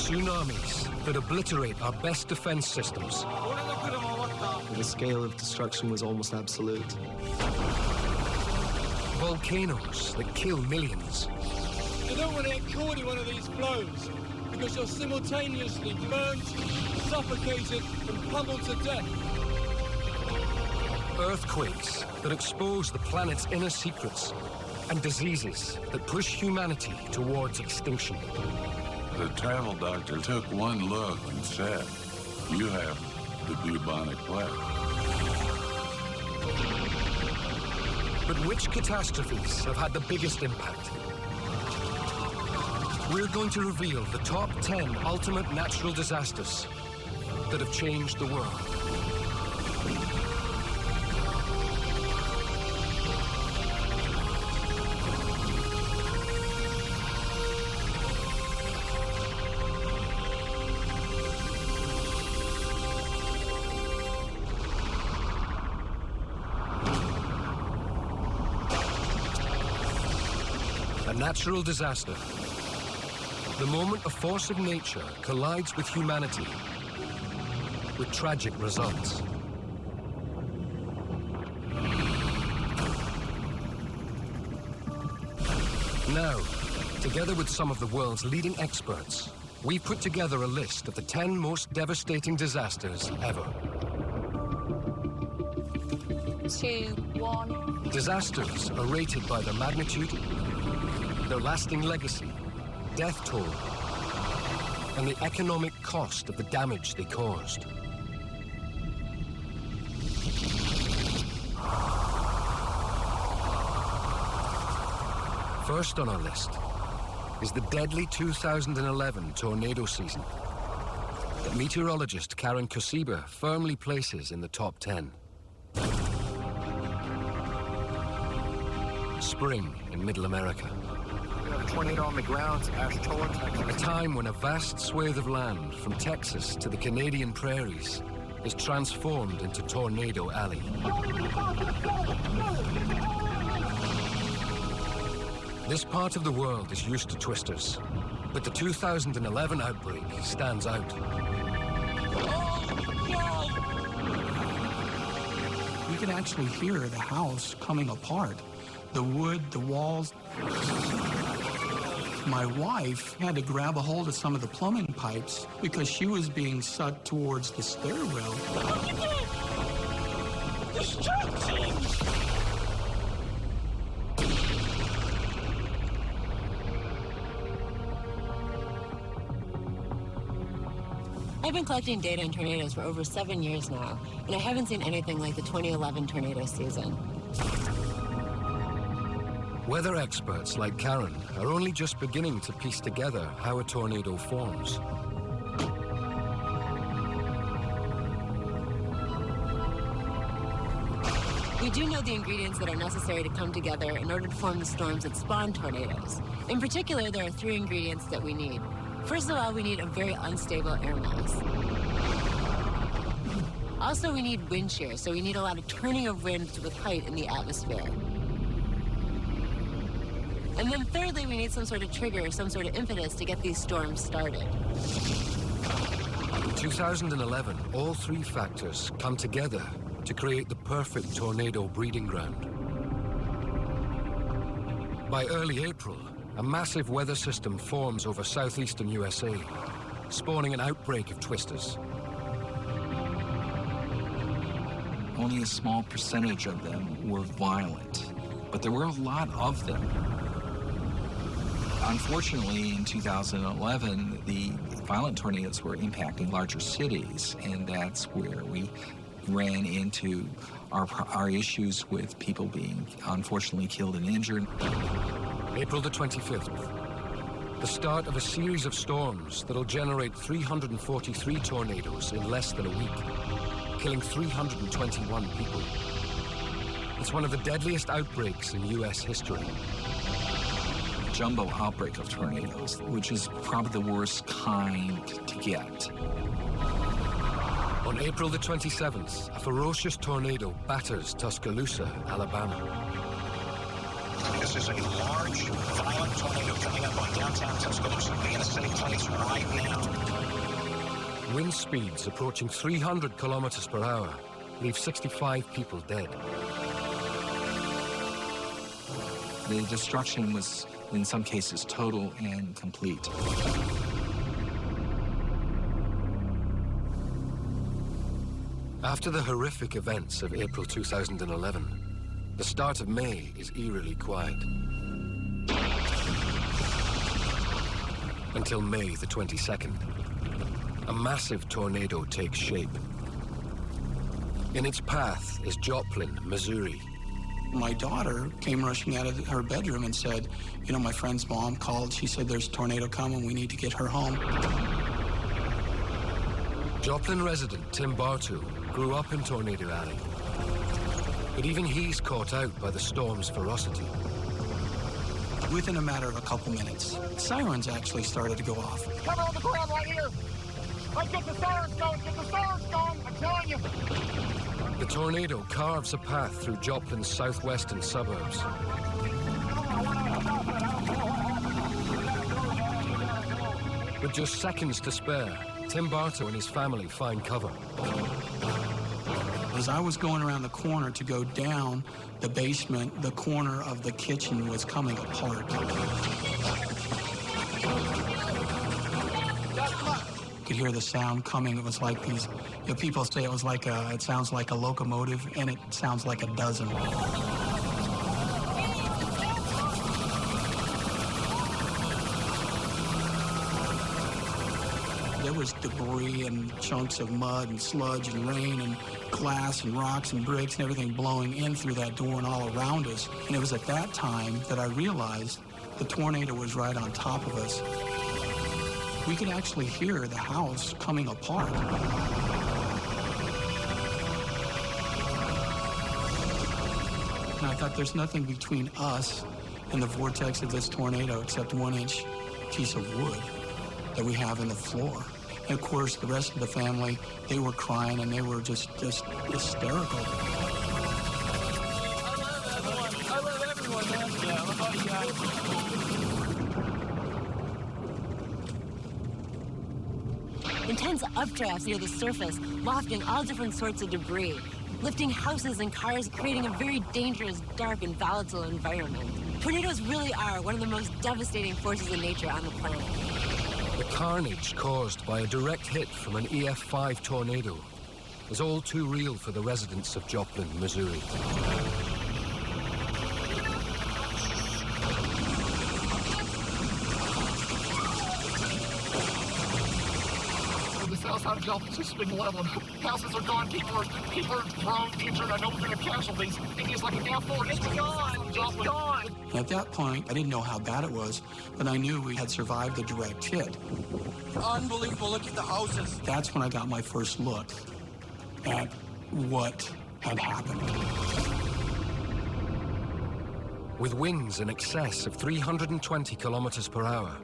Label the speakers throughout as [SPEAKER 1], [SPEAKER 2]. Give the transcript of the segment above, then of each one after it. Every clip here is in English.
[SPEAKER 1] Tsunamis that obliterate our best defense systems.
[SPEAKER 2] The scale of destruction was almost absolute.
[SPEAKER 1] Volcanoes that kill millions.
[SPEAKER 3] You don't want to get caught in one of these flows because you're simultaneously burnt, suffocated, and pummeled to death.
[SPEAKER 1] Earthquakes that expose the planet's inner secrets, and diseases that push humanity towards extinction.
[SPEAKER 4] The travel doctor took one look and said, "You have the bubonic plague."
[SPEAKER 1] But which catastrophes have had the biggest impact? We're going to reveal the top 10 ultimate natural disasters that have changed the world. A natural disaster. The moment a force of nature collides with humanity with tragic results. Now, together with some of the world's leading experts, we've put together a list of the 10 most devastating disasters ever.
[SPEAKER 5] 2, 1.
[SPEAKER 1] Disasters are rated by their magnitude, their lasting legacy, death toll, and the economic cost of the damage they caused. First on our list is the deadly 2011 tornado season that meteorologist Karen Kosiba firmly places in the top 10. Spring in Middle America.
[SPEAKER 6] We have a tornado on the ground, Ashtola, Texas.
[SPEAKER 1] A time when a vast swathe of land from Texas to the Canadian prairies is transformed into Tornado Alley. This part of the world is used to twisters, but the 2011 outbreak stands out.
[SPEAKER 7] We could actually hear the house coming apart. The wood, the walls. My wife had to grab a hold of some of the plumbing pipes because she was being sucked towards the stairwell.
[SPEAKER 3] Destruction!
[SPEAKER 5] I've been collecting data on tornadoes for over 7 years now, and I haven't seen anything like the 2011 tornado season.
[SPEAKER 1] Weather experts like Karen are only just beginning to piece together how a tornado forms.
[SPEAKER 5] We do know the ingredients that are necessary to come together in order to form the storms that spawn tornadoes. In particular, there are 3 ingredients that we need. First of all, we need a very unstable air mass. Also, we need wind shear, so we need a lot of turning of winds with height in the atmosphere. And then thirdly, we need some sort of trigger, some sort of impetus to get these storms started.
[SPEAKER 1] In 2011, all 3 factors come together to create the perfect tornado breeding ground. By early April, a massive weather system forms over southeastern USA, spawning an outbreak of twisters.
[SPEAKER 8] Only a small percentage of them were violent, but there were a lot of them. Unfortunately, in 2011, the violent tornadoes were impacting larger cities, and that's where we ran into our issues with people being unfortunately killed and injured.
[SPEAKER 1] April the 25th, the start of a series of storms that'll generate 343 tornadoes in less than a week, killing 321 people. It's one of the deadliest outbreaks in US history.
[SPEAKER 8] Jumbo outbreak of tornadoes, which is probably the worst kind to get.
[SPEAKER 1] On April the 27th, a ferocious tornado batters Tuscaloosa, Alabama.
[SPEAKER 9] This is a large, violent tornado coming up on downtown Tuscaloosa. Be in a safe place right now.
[SPEAKER 1] Wind speeds approaching 300 kilometers per hour leave 65 people dead.
[SPEAKER 8] The destruction was, in some cases, total and complete.
[SPEAKER 1] After the horrific events of April 2011, the start of May is eerily quiet. Until May the 22nd, a massive tornado takes shape. In its path is Joplin, Missouri.
[SPEAKER 7] My daughter came rushing out of her bedroom and said, you know, my friend's mom called. She said there's a tornado coming. We need to get her home.
[SPEAKER 1] Joplin resident Tim Bartow grew up in Tornado Alley. But even he's caught out by the storm's ferocity.
[SPEAKER 7] Within a matter of a couple minutes, sirens actually started to go off.
[SPEAKER 3] Cover on the ground right here. Let's get the sirens going. Get the sirens going. I'm telling you.
[SPEAKER 1] The tornado carves a path through Joplin's southwestern suburbs. With just seconds to spare, Tim Bartow and his family find cover.
[SPEAKER 7] As I was going around the corner to go down the basement, the corner of the kitchen was coming apart. You could hear the sound coming. It was like these, you know, people say it was like it sounds like a locomotive, and it sounds like a dozen. There was debris and chunks of mud and sludge and rain and glass and rocks and bricks and everything blowing in through that door and all around us. And it was at that time that I realized the tornado was right on top of us. We could actually hear the house coming apart. And I thought there's nothing between us and the vortex of this tornado except 1-inch piece of wood that we have in the floor. And of course, the rest of the family, they were crying and they were just hysterical.
[SPEAKER 3] I love everyone, man. Yeah, I love you guys.
[SPEAKER 5] Intense updrafts near the surface, wafting all different sorts of debris, lifting houses and cars, creating a very dangerous, dark, and volatile environment. Tornadoes really are one of the most devastating forces in nature on the planet.
[SPEAKER 1] The carnage caused by a direct hit from an EF5 tornado is all too real for the residents of Joplin, Missouri.
[SPEAKER 3] The south side of Joplin's just been leveled. Houses are gone. People are thrown, injured. I know we're going to have casualties. It's like a F4. It's gone. It's gone.
[SPEAKER 7] At that point, I didn't know how bad it was, but I knew we had survived the direct hit.
[SPEAKER 3] Unbelievable. Look at the houses.
[SPEAKER 7] That's when I got my first look at what had happened.
[SPEAKER 1] With winds in excess of 320 kilometers per hour,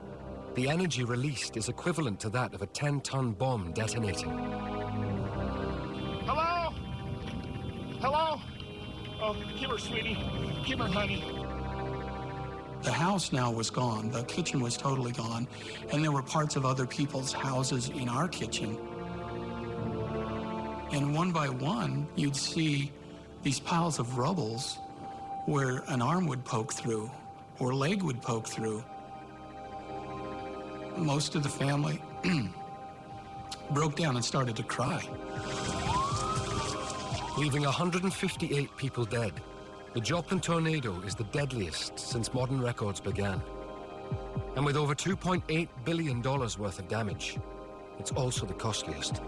[SPEAKER 1] the energy released is equivalent to that of a 10-ton bomb detonating.
[SPEAKER 3] Hello? Hello? Oh, give her, sweetie. Give her, honey.
[SPEAKER 7] The house now was gone. The kitchen was totally gone. And there were parts of other people's houses in our kitchen. And one by one, you'd see these piles of rubbles where an arm would poke through or leg would poke through. Most of the family broke down and started to cry.
[SPEAKER 1] Leaving 158 people dead, the Joplin tornado is the deadliest since modern records began. And with over $2.8 billion worth of damage, it's also the costliest.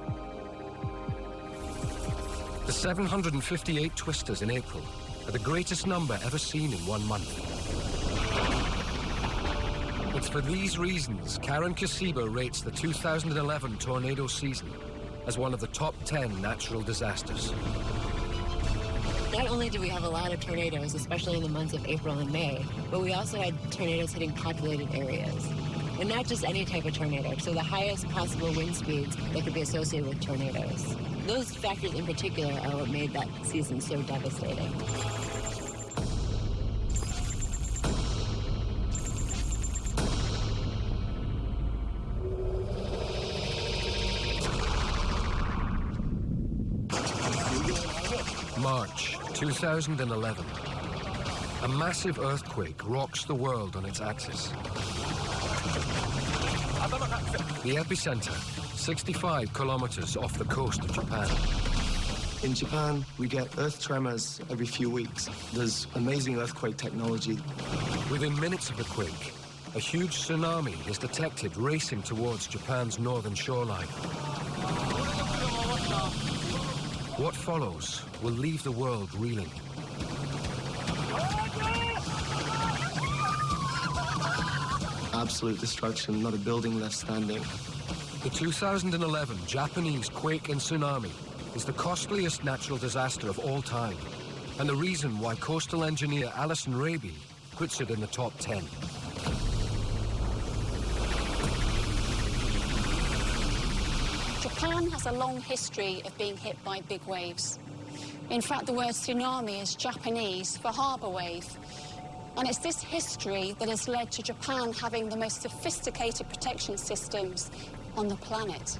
[SPEAKER 1] The 758 twisters in April are the greatest number ever seen in 1 month. It's for these reasons Karen Kasiba rates the 2011 tornado season as one of the top 10 natural disasters.
[SPEAKER 5] Not only do we have a lot of tornadoes, especially in the months of April and May, but we also had tornadoes hitting populated areas. And not just any type of tornado, so the highest possible wind speeds that could be associated with tornadoes. Those factors in particular are what made that season so devastating.
[SPEAKER 1] March 2011. A massive earthquake rocks the world on its axis. The epicenter, 65 kilometers off the coast of Japan.
[SPEAKER 2] In Japan, we get earth tremors every few weeks. There's amazing earthquake technology.
[SPEAKER 1] Within minutes of the quake, a huge tsunami is detected racing towards Japan's northern shoreline. What follows will leave the world reeling.
[SPEAKER 2] Absolute destruction, not a building left standing.
[SPEAKER 1] The 2011 Japanese quake and tsunami is the costliest natural disaster of all time, and the reason why coastal engineer Alison Raby puts it in the top 10.
[SPEAKER 10] Japan has a long history of being hit by big waves. In fact, the word tsunami is Japanese for harbour wave. And it's this history that has led to Japan having the most sophisticated protection systems on the planet.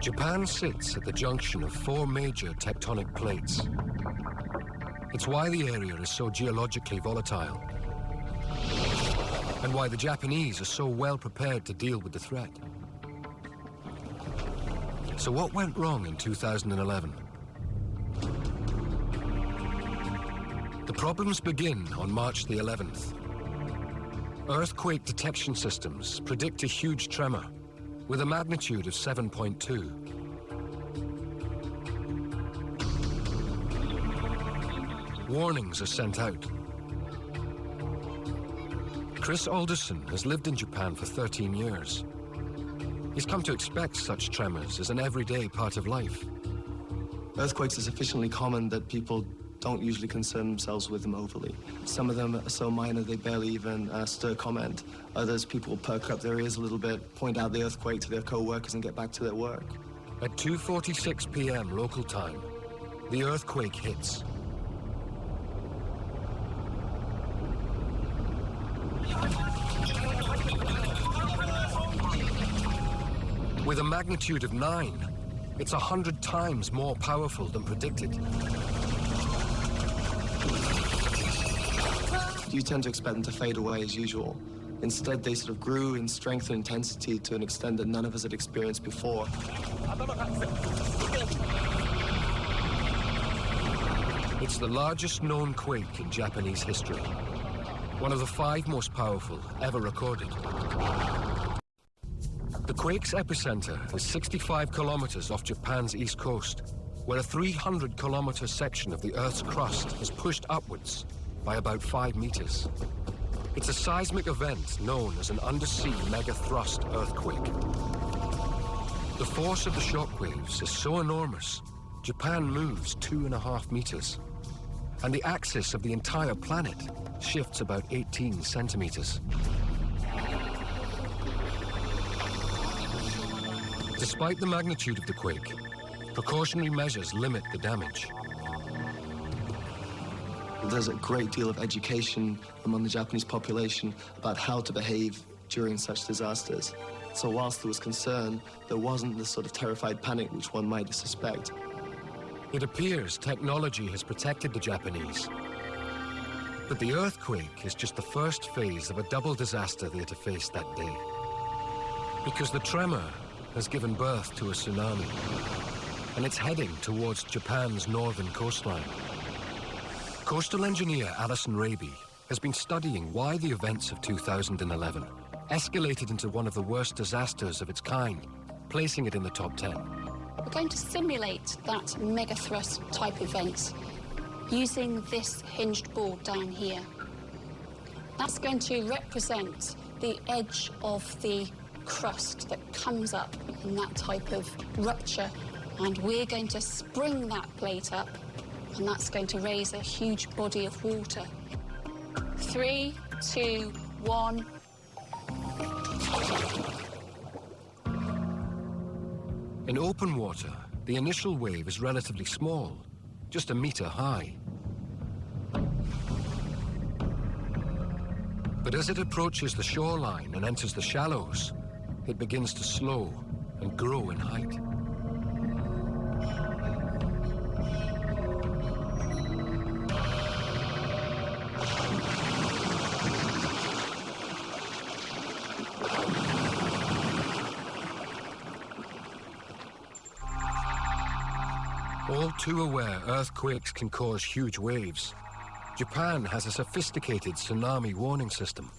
[SPEAKER 1] Japan sits at the junction of 4 major tectonic plates. It's why the area is so geologically volatile, and why the Japanese are so well prepared to deal with the threat. So what went wrong in 2011? The problems begin on March the 11th. Earthquake detection systems predict a huge tremor with a magnitude of 7.2. Warnings are sent out. Chris Alderson has lived in Japan for 13 years. He's come to expect such tremors as an everyday part of life.
[SPEAKER 2] Earthquakes are sufficiently common that people don't usually concern themselves with them overly. Some of them are so minor they barely even stir comment. Others, people will perk up their ears a little bit, point out the earthquake to their co-workers and get back to their work.
[SPEAKER 1] At 2:46 p.m. local time, the earthquake hits. With a magnitude of 9, it's 100 times more powerful than predicted.
[SPEAKER 2] You tend to expect them to fade away as usual. Instead, they sort of grew in strength and intensity to an extent that none of us had experienced before.
[SPEAKER 1] It's the largest known quake in Japanese history. One of the 5 most powerful ever recorded. The quake's epicenter is 65 kilometers off Japan's east coast, where a 300-kilometer section of the Earth's crust is pushed upwards by about 5 meters. It's a seismic event known as an undersea megathrust earthquake. The force of the shockwaves is so enormous, Japan moves 2.5 meters, and the axis of the entire planet shifts about 18 centimeters. Despite the magnitude of the quake, precautionary measures limit the damage.
[SPEAKER 2] There's a great deal of education among the Japanese population about how to behave during such disasters. So whilst there was concern, there wasn't the sort of terrified panic which one might suspect.
[SPEAKER 1] It appears technology has protected the Japanese. But the earthquake is just the first phase of a double disaster they had to face that day. Because the tremor has given birth to a tsunami, and it's heading towards Japan's northern coastline. Coastal engineer Alison Raby has been studying why the events of 2011 escalated into one of the worst disasters of its kind, placing it in the top 10.
[SPEAKER 10] We're going to simulate that megathrust type event using this hinged board down here. That's going to represent the edge of the crust that comes up in that type of rupture, and we're going to spring that plate up, and that's going to raise a huge body of water. 3, 2, 1.
[SPEAKER 1] In open water, the initial wave is relatively small, just a meter high. But as it approaches the shoreline and enters the shallows, it begins to slow and grow in height. All too aware earthquakes can cause huge waves, Japan has a sophisticated tsunami warning system.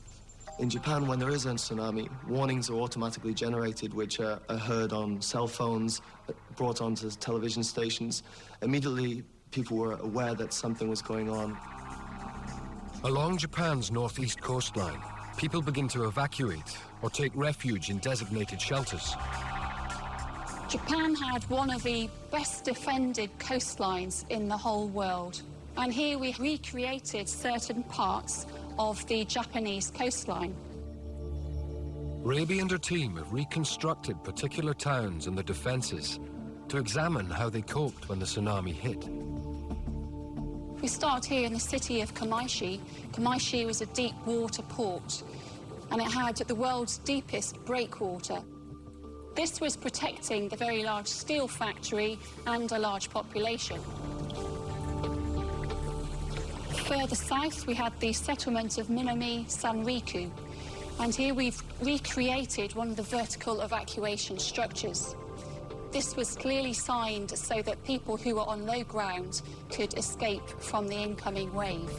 [SPEAKER 2] In Japan, when there is a tsunami, warnings are automatically generated, which are heard on cell phones, brought onto television stations. Immediately, people were aware that something was going on.
[SPEAKER 1] Along Japan's northeast coastline, people begin to evacuate or take refuge in designated shelters.
[SPEAKER 10] Japan had one of the best defended coastlines in the whole world. And here we recreated certain parts of the Japanese coastline.
[SPEAKER 1] Raby and her team have reconstructed particular towns and their defences to examine how they coped when the tsunami hit.
[SPEAKER 10] We start here in the city of Kamaishi. Kamaishi was a deep water port, and it had the world's deepest breakwater. This was protecting the very large steel factory and a large population. Further south, we had the settlement of Minami Sanriku, and here we've recreated one of the vertical evacuation structures. This was clearly signed so that people who were on low ground could escape from the incoming wave.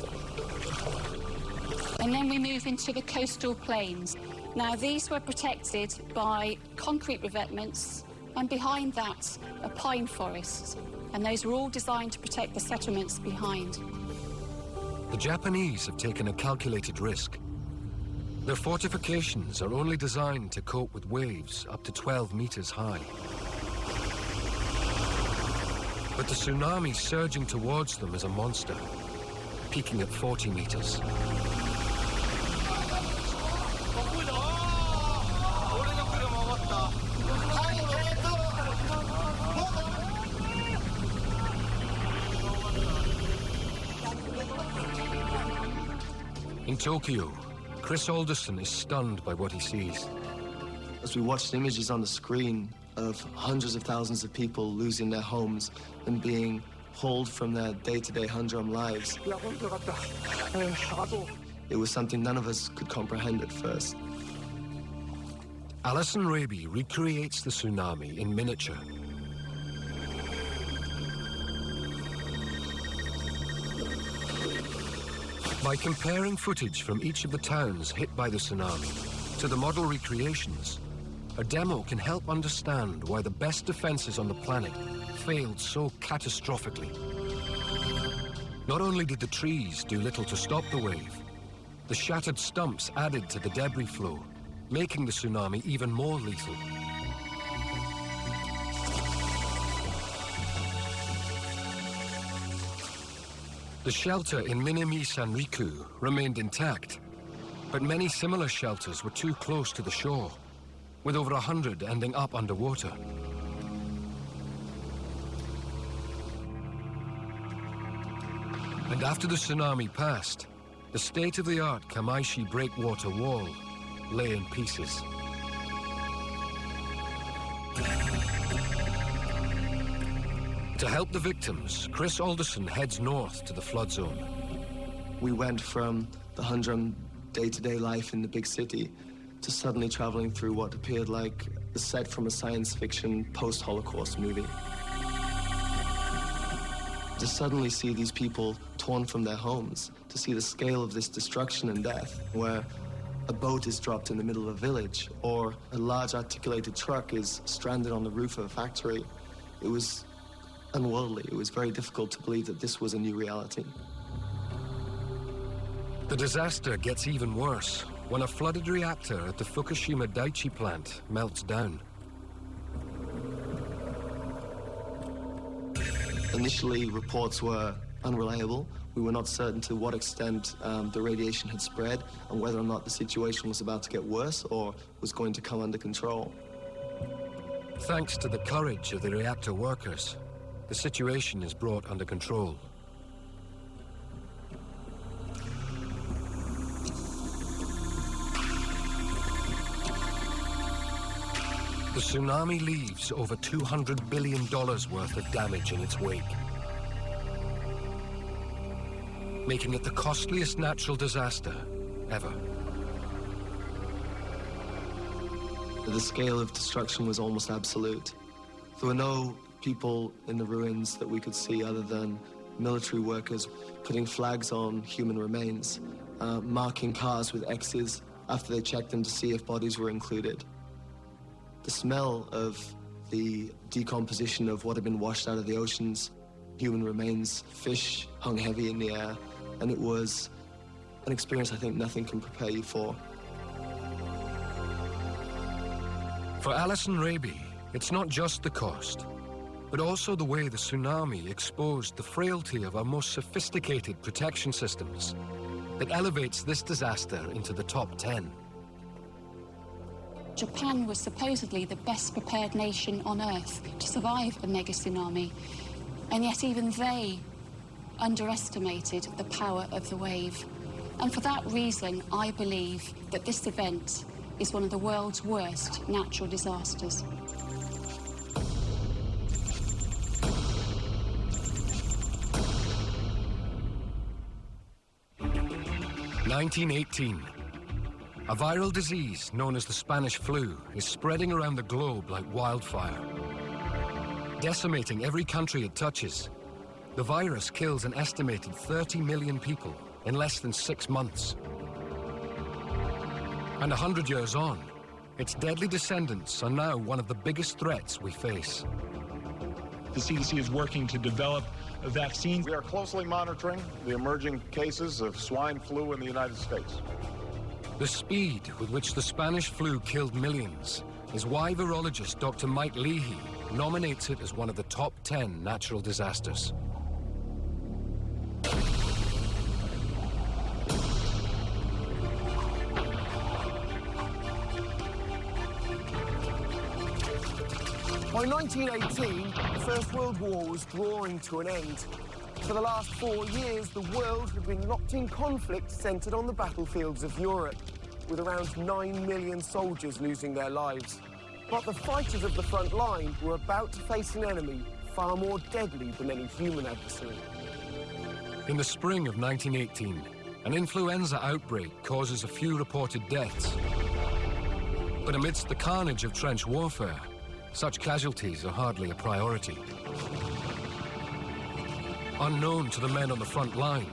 [SPEAKER 10] And then we move into the coastal plains. Now, these were protected by concrete revetments, and behind that, a pine forest, and those were all designed to protect the settlements behind.
[SPEAKER 1] The Japanese have taken a calculated risk. Their fortifications are only designed to cope with waves up to 12 meters high. But the tsunami surging towards them is a monster, peaking at 40 meters. In Tokyo, Chris Alderson is stunned by what he sees.
[SPEAKER 2] As we watched images on the screen of hundreds of thousands of people losing their homes and being hauled from their day-to-day humdrum lives, it was something none of us could comprehend at first.
[SPEAKER 1] Alison Raby recreates the tsunami in miniature. By comparing footage from each of the towns hit by the tsunami to the model recreations, a demo can help understand why the best defenses on the planet failed so catastrophically. Not only did the trees do little to stop the wave, the shattered stumps added to the debris flow, making the tsunami even more lethal. The shelter in Minami Sanriku remained intact, but many similar shelters were too close to the shore, with over 100 ending up underwater. And after the tsunami passed, the state-of-the-art Kamaishi breakwater wall lay in pieces. To help the victims, Chris Alderson heads north to the flood zone.
[SPEAKER 2] We went from the humdrum day-to-day life in the big city to suddenly traveling through what appeared like the set from a science fiction post-Holocaust movie. To suddenly see these people torn from their homes, to see the scale of this destruction and death, where a boat is dropped in the middle of a village, or a large articulated truck is stranded on the roof of a factory. It was unworldly. It was very difficult to believe that this was a new reality.
[SPEAKER 1] The disaster gets even worse when a flooded reactor at the Fukushima Daiichi plant melts down.
[SPEAKER 2] Initially, reports were unreliable. We were not certain to what extent the radiation had spread and whether or not the situation was about to get worse or was going to come under control.
[SPEAKER 1] Thanks to the courage of the reactor workers, the situation is brought under control. The tsunami leaves over $200 billion worth of damage in its wake, making it the costliest natural disaster ever.
[SPEAKER 2] The scale of destruction was almost absolute. There were no people in the ruins that we could see other than military workers putting flags on human remains, marking cars with X's after they checked them to see if bodies were included. The smell of the decomposition of what had been washed out of the oceans, human remains, fish hung heavy in the air, and it was an experience I think nothing can prepare you for.
[SPEAKER 1] For Alison Raby, it's not just the cost, but also the way the tsunami exposed the frailty of our most sophisticated protection systems that elevates this disaster into the top 10.
[SPEAKER 10] Japan was supposedly the best prepared nation on Earth to survive a mega tsunami, and yet even they underestimated the power of the wave. And for that reason, I believe that this event is one of the world's worst natural disasters.
[SPEAKER 1] (1918). A viral disease known as the Spanish flu is spreading around the globe like wildfire. Decimating every country it touches, the virus kills an estimated 30 million people in less than 6 months. And 100 years on, its deadly descendants are now one of the biggest threats we face.
[SPEAKER 11] The CDC is working to develop a vaccine.
[SPEAKER 6] We are closely monitoring the emerging cases of swine flu in the United States.
[SPEAKER 1] The speed with which the Spanish flu killed millions is why virologist Dr. Mike Leahy nominates it as one of the top 10 natural disasters.
[SPEAKER 12] By 1918, the First World War was drawing to an end. For the last 4 years, the world had been locked in conflict centred on the battlefields of Europe, with around 9 million soldiers losing their lives. But the fighters of the front line were about to face an enemy far more deadly than any human adversary.
[SPEAKER 1] In the spring of 1918, an influenza outbreak causes a few reported deaths. But amidst the carnage of trench warfare, such casualties are hardly a priority. Unknown to the men on the front line,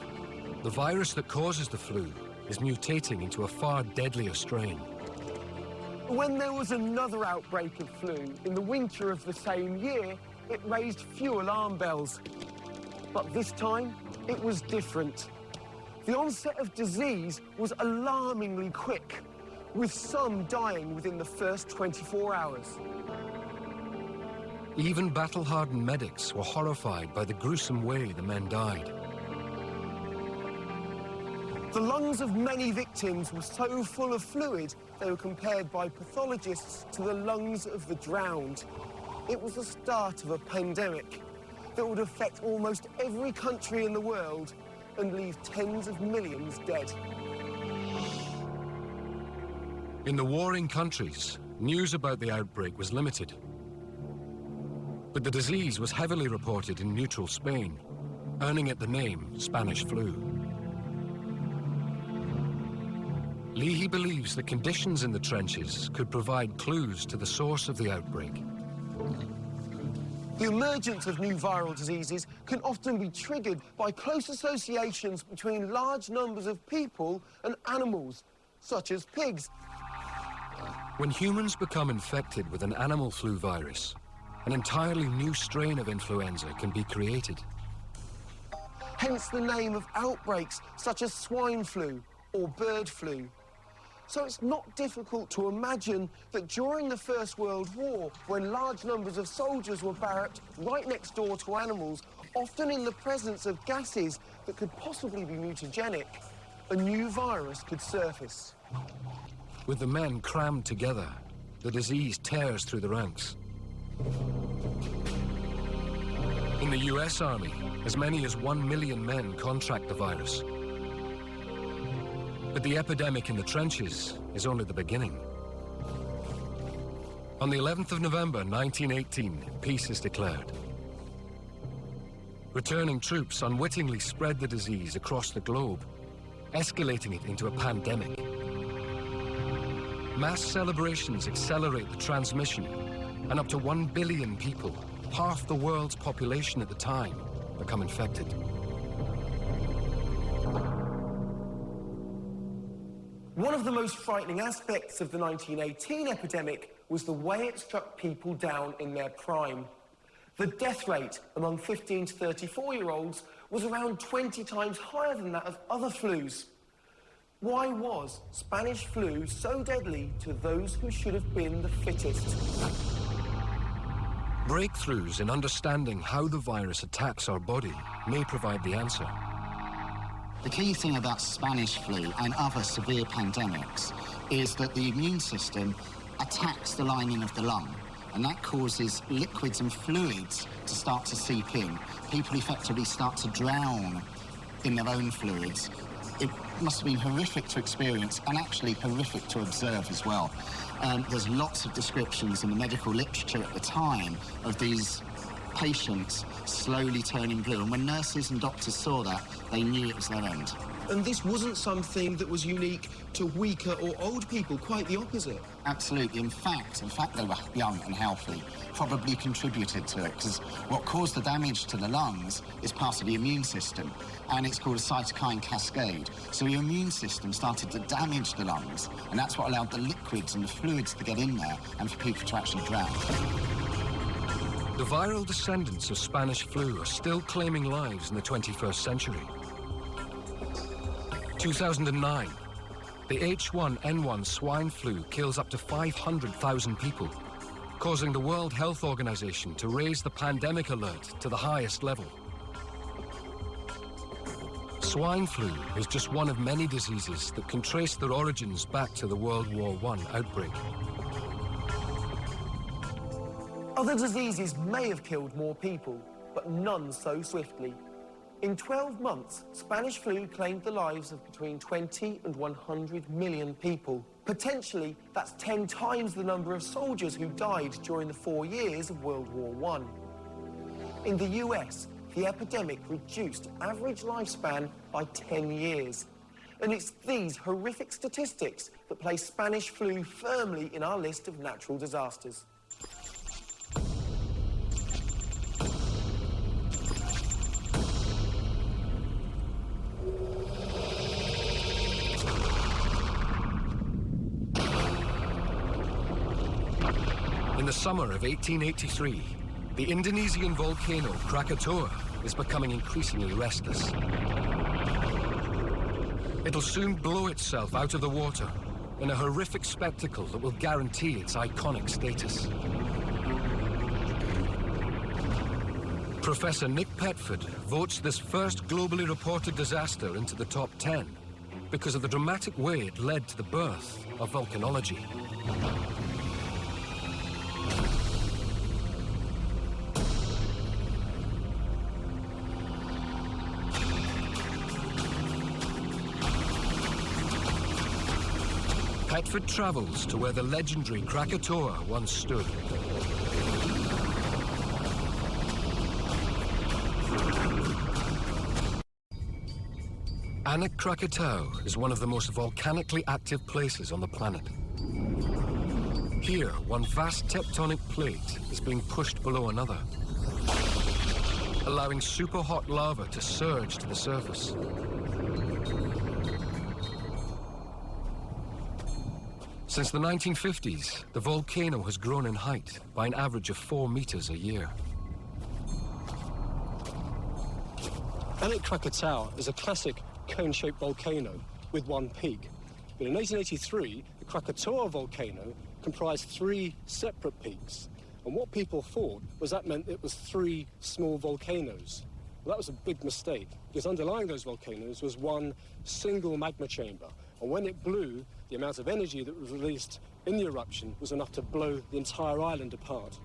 [SPEAKER 1] the virus that causes the flu is mutating into a far deadlier strain.
[SPEAKER 12] When there was another outbreak of flu in the winter of the same year, it raised few alarm bells. But this time, it was different. The onset of disease was alarmingly quick, with some dying within the first 24 hours.
[SPEAKER 1] Even battle-hardened medics were horrified by the gruesome way the men died.
[SPEAKER 12] The lungs of many victims were so full of fluid, they were compared by pathologists to the lungs of the drowned. It was the start of a pandemic that would affect almost every country in the world and leave tens of millions dead.
[SPEAKER 1] In the warring countries, news about the outbreak was limited. But the disease was heavily reported in neutral Spain, earning it the name Spanish flu. Leahy believes the conditions in the trenches could provide clues to the source of the outbreak.
[SPEAKER 12] The emergence of new viral diseases can often be triggered by close associations between large numbers of people and animals, such as pigs.
[SPEAKER 1] When humans become infected with an animal flu virus, an entirely new strain of influenza can be created.
[SPEAKER 12] Hence the name of outbreaks such as swine flu or bird flu. So it's not difficult to imagine that during the First World War, when large numbers of soldiers were barracked right next door to animals, often in the presence of gases that could possibly be mutagenic, a new virus could surface.
[SPEAKER 1] With the men crammed together, the disease tears through the ranks. In the US Army, as many as 1 million men contract the virus. But the epidemic in the trenches is only the beginning. On the 11th of November 1918, peace is declared. Returning troops unwittingly spread the disease across the globe, escalating it into a pandemic. Mass celebrations accelerate the transmission, and up to 1 billion people half the world's population at the time become infected.
[SPEAKER 12] One of the most frightening aspects of the 1918 epidemic was the way it struck people down in their prime. The death rate among 15 to 34-year-olds was around 20 times higher than that of other flus. Why was Spanish flu so deadly to those who should have been the fittest?
[SPEAKER 1] Breakthroughs in understanding how the virus attacks our body may provide the answer.
[SPEAKER 13] The key thing about Spanish flu and other severe pandemics is that the immune system attacks the lining of the lung, and that causes liquids and fluids to start to seep in. People effectively start to drown in their own fluids. It must have been horrific to experience and actually horrific to observe as well. There's lots of descriptions in the medical literature at the time of these patients slowly turning blue, and when nurses and doctors saw that, they knew it was their end.
[SPEAKER 12] And this wasn't something that was unique to weaker or old people, quite the opposite.
[SPEAKER 13] Absolutely. In fact, they were young and healthy, probably contributed to it, because what caused the damage to the lungs is part of the immune system, and it's called a cytokine cascade. So your immune system started to damage the lungs, and that's what allowed the liquids and the fluids to get in there and for people to actually drown.
[SPEAKER 1] The viral descendants of Spanish flu are still claiming lives in the 21st century. 2009, the H1N1 swine flu kills up to 500,000 people, causing the World Health Organization to raise the pandemic alert to the highest level. Swine flu is just one of many diseases that can trace their origins back to the World War I outbreak.
[SPEAKER 12] Other diseases may have killed more people, but none so swiftly. In 12 months, Spanish flu claimed the lives of between 20 and 100 million people. Potentially, that's 10 times the number of soldiers who died during the 4 years of World War I. In the US, the epidemic reduced average lifespan by 10 years. And it's these horrific statistics that place Spanish flu firmly in our list of natural disasters.
[SPEAKER 1] In the summer of 1883, the Indonesian volcano Krakatoa is becoming increasingly restless. It'll soon blow itself out of the water in a horrific spectacle that will guarantee its iconic status. Professor Nick Petford votes this first globally reported disaster into the top 10 because of the dramatic way it led to the birth of volcanology. Petford travels to where the legendary Krakatoa once stood. Anak Krakatau is one of the most volcanically active places on the planet. Here, one vast tectonic plate is being pushed below another, allowing super-hot lava to surge to the surface. Since the 1950s, the volcano has grown in height by an average of 4 meters a year.
[SPEAKER 14] Anak Krakatau is a classic cone-shaped volcano with one peak. But in 1883, the Krakatoa volcano comprised 3 separate peaks. And what people thought was that meant it was 3 small volcanoes. Well, that was a big mistake, because underlying those volcanoes was one single magma chamber. And when it blew, the amount of energy that was released in the eruption was enough to blow the entire island apart.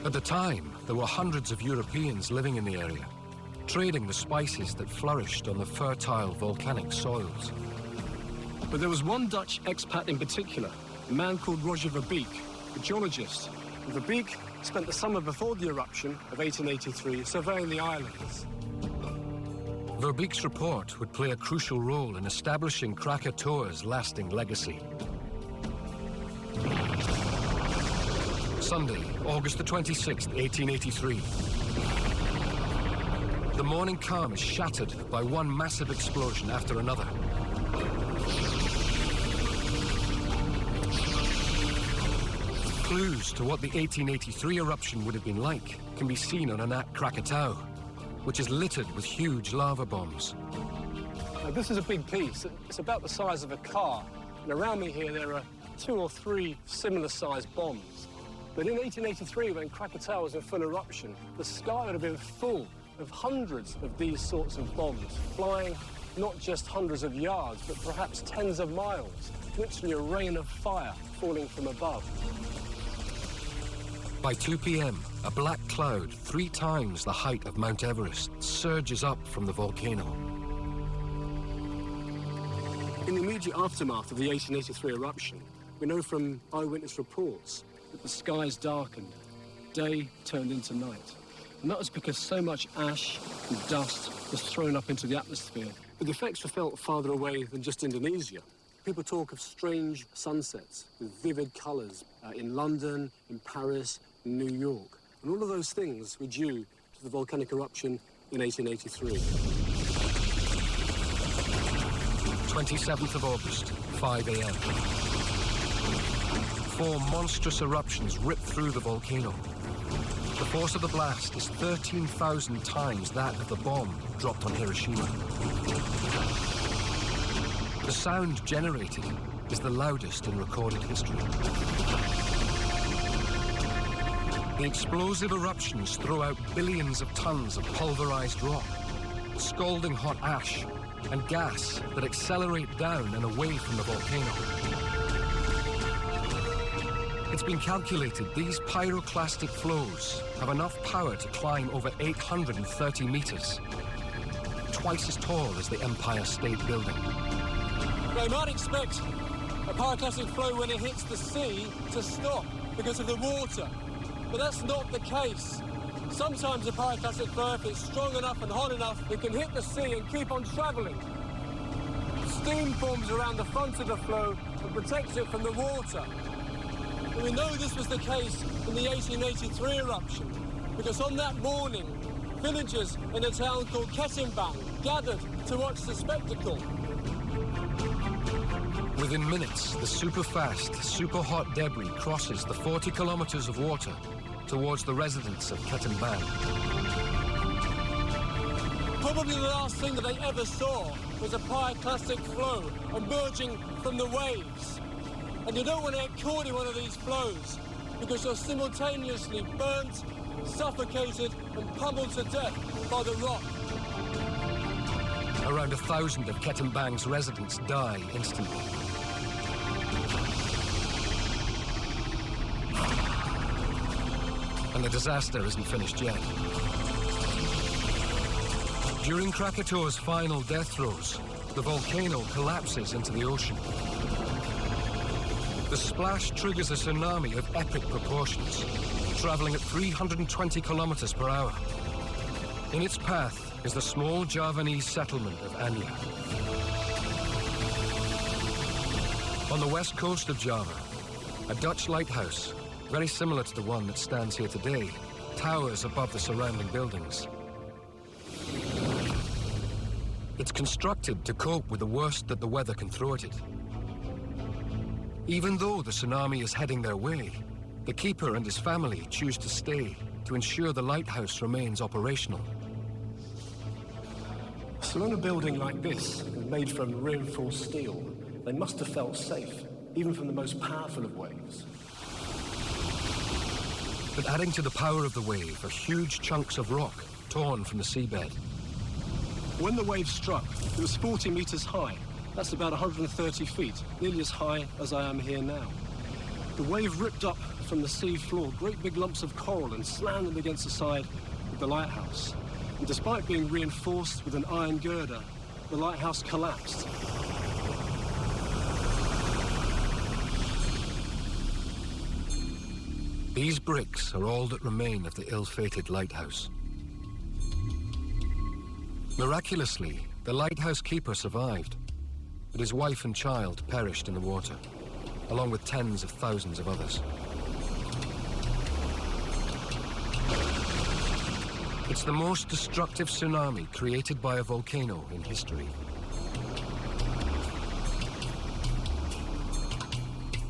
[SPEAKER 1] At the time, there were hundreds of Europeans living in the area, trading the spices that flourished on the fertile volcanic soils.
[SPEAKER 14] But there was one Dutch expat in particular, a man called Roger Verbeek, a geologist. Verbeek spent the summer before the eruption of 1883 surveying the islands.
[SPEAKER 1] Verbeek's report would play a crucial role in establishing Krakatoa's lasting legacy. Sunday, August the 26th, 1883. The morning calm is shattered by one massive explosion after another. Clues to what the 1883 eruption would have been like can be seen on Anak Krakatau, which is littered with huge lava bombs.
[SPEAKER 14] This is a big piece. It's about the size of a car. And around me here, there are 2 or 3 similar-sized bombs. But in 1883, when Krakatoa was in full eruption, the sky would have been full of hundreds of these sorts of bombs, flying not just hundreds of yards, but perhaps tens of miles. Literally a rain of fire falling from above.
[SPEAKER 1] By 2 p.m., a black cloud 3 times the height of Mount Everest surges up from the volcano.
[SPEAKER 14] In the immediate aftermath of the 1883 eruption, we know from eyewitness reports that the skies darkened, day turned into night. And that was because so much ash and dust was thrown up into the atmosphere. But the effects were felt farther away than just Indonesia. People talk of strange sunsets with vivid colours in London, in Paris, in New York. And all of those things were due to the volcanic eruption in 1883.
[SPEAKER 1] 27th of August, 5 a.m. 4 monstrous eruptions rip through the volcano. The force of the blast is 13,000 times that of the bomb dropped on Hiroshima. The sound generated is the loudest in recorded history. The explosive eruptions throw out billions of tons of pulverized rock, scalding hot ash, and gas that accelerate down and away from the volcano. It's been calculated these pyroclastic flows have enough power to climb over 830 meters, twice as tall as the Empire State Building.
[SPEAKER 14] They might expect a pyroclastic flow when it hits the sea to stop because of the water, but that's not the case. Sometimes a pyroclastic flow, if it's strong enough and hot enough, it can hit the sea and keep on travelling. Steam forms around the front of the flow and protects it from the water. And we know this was the case in the 1883 eruption, because on that morning, villagers in a town called Ketimbang gathered to watch the spectacle.
[SPEAKER 1] Within minutes, the super-fast, super-hot debris crosses the 40 kilometers of water towards the residents of Ketimbang.
[SPEAKER 14] Probably the last thing that they ever saw was a pyroclastic flow emerging from the waves. And you don't want to get caught in one of these flows because you're simultaneously burnt, suffocated and pummeled to death by the rock.
[SPEAKER 1] Around 1,000 of Ketimbang's residents die instantly. And the disaster isn't finished yet. During Krakatoa's final death throes, the volcano collapses into the ocean. The splash triggers a tsunami of epic proportions, traveling at 320 kilometers per hour. In its path is the small Javanese settlement of Anya. On the west coast of Java, a Dutch lighthouse, very similar to the one that stands here today, towers above the surrounding buildings. It's constructed to cope with the worst that the weather can throw at it. Even though the tsunami is heading their way, the keeper and his family choose to stay to ensure the lighthouse remains operational.
[SPEAKER 14] So on a building like this, made from reinforced steel, they must have felt safe, even from the most powerful of waves.
[SPEAKER 1] But adding to the power of the wave are huge chunks of rock torn from the seabed.
[SPEAKER 14] When the wave struck, it was 40 meters high. That's about 130 feet, nearly as high as I am here now. The wave ripped up from the sea floor great big lumps of coral and slammed them against the side of the lighthouse. And despite being reinforced with an iron girder, the lighthouse collapsed.
[SPEAKER 1] These bricks are all that remain of the ill-fated lighthouse. Miraculously, the lighthouse keeper survived, but his wife and child perished in the water, along with tens of thousands of others. It's the most destructive tsunami created by a volcano in history.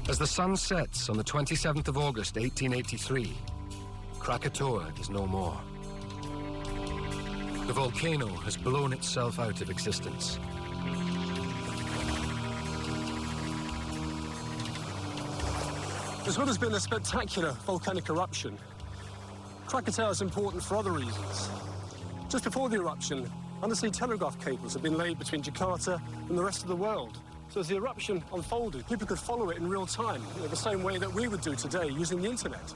[SPEAKER 1] As the sun sets on the 27th of August, 1883, Krakatoa is no more. The volcano has blown itself out of existence.
[SPEAKER 14] As well as being a spectacular volcanic eruption, Krakatoa is important for other reasons. Just before the eruption, undersea telegraph cables had been laid between Jakarta and the rest of the world. So as the eruption unfolded, people could follow it in real time, the same way that we would do today using the internet.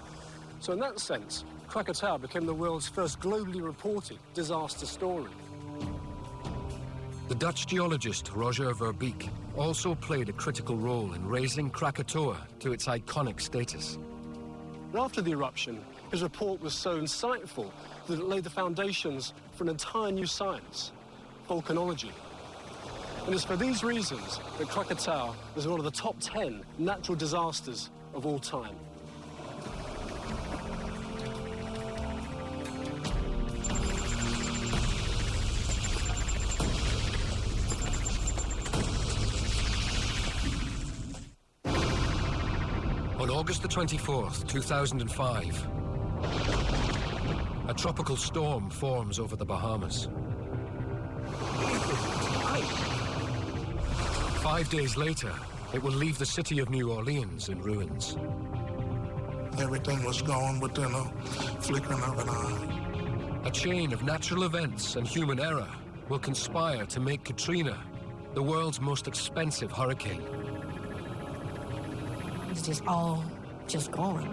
[SPEAKER 14] So in that sense, Krakatoa became the world's first globally reported disaster story.
[SPEAKER 1] The Dutch geologist Roger Verbeek also played a critical role in raising Krakatoa to its iconic status.
[SPEAKER 14] After the eruption, his report was so insightful that it laid the foundations for an entire new science, volcanology. And it's for these reasons that Krakatoa is one of the top 10 natural disasters of all time.
[SPEAKER 1] On August the 24th, 2005, a tropical storm forms over the Bahamas. 5 days later, it will leave the city of New Orleans in ruins.
[SPEAKER 15] Everything was gone within a flickering of an eye.
[SPEAKER 1] A chain of natural events and human error will conspire to make Katrina the world's most expensive hurricane.
[SPEAKER 16] It's just all gone.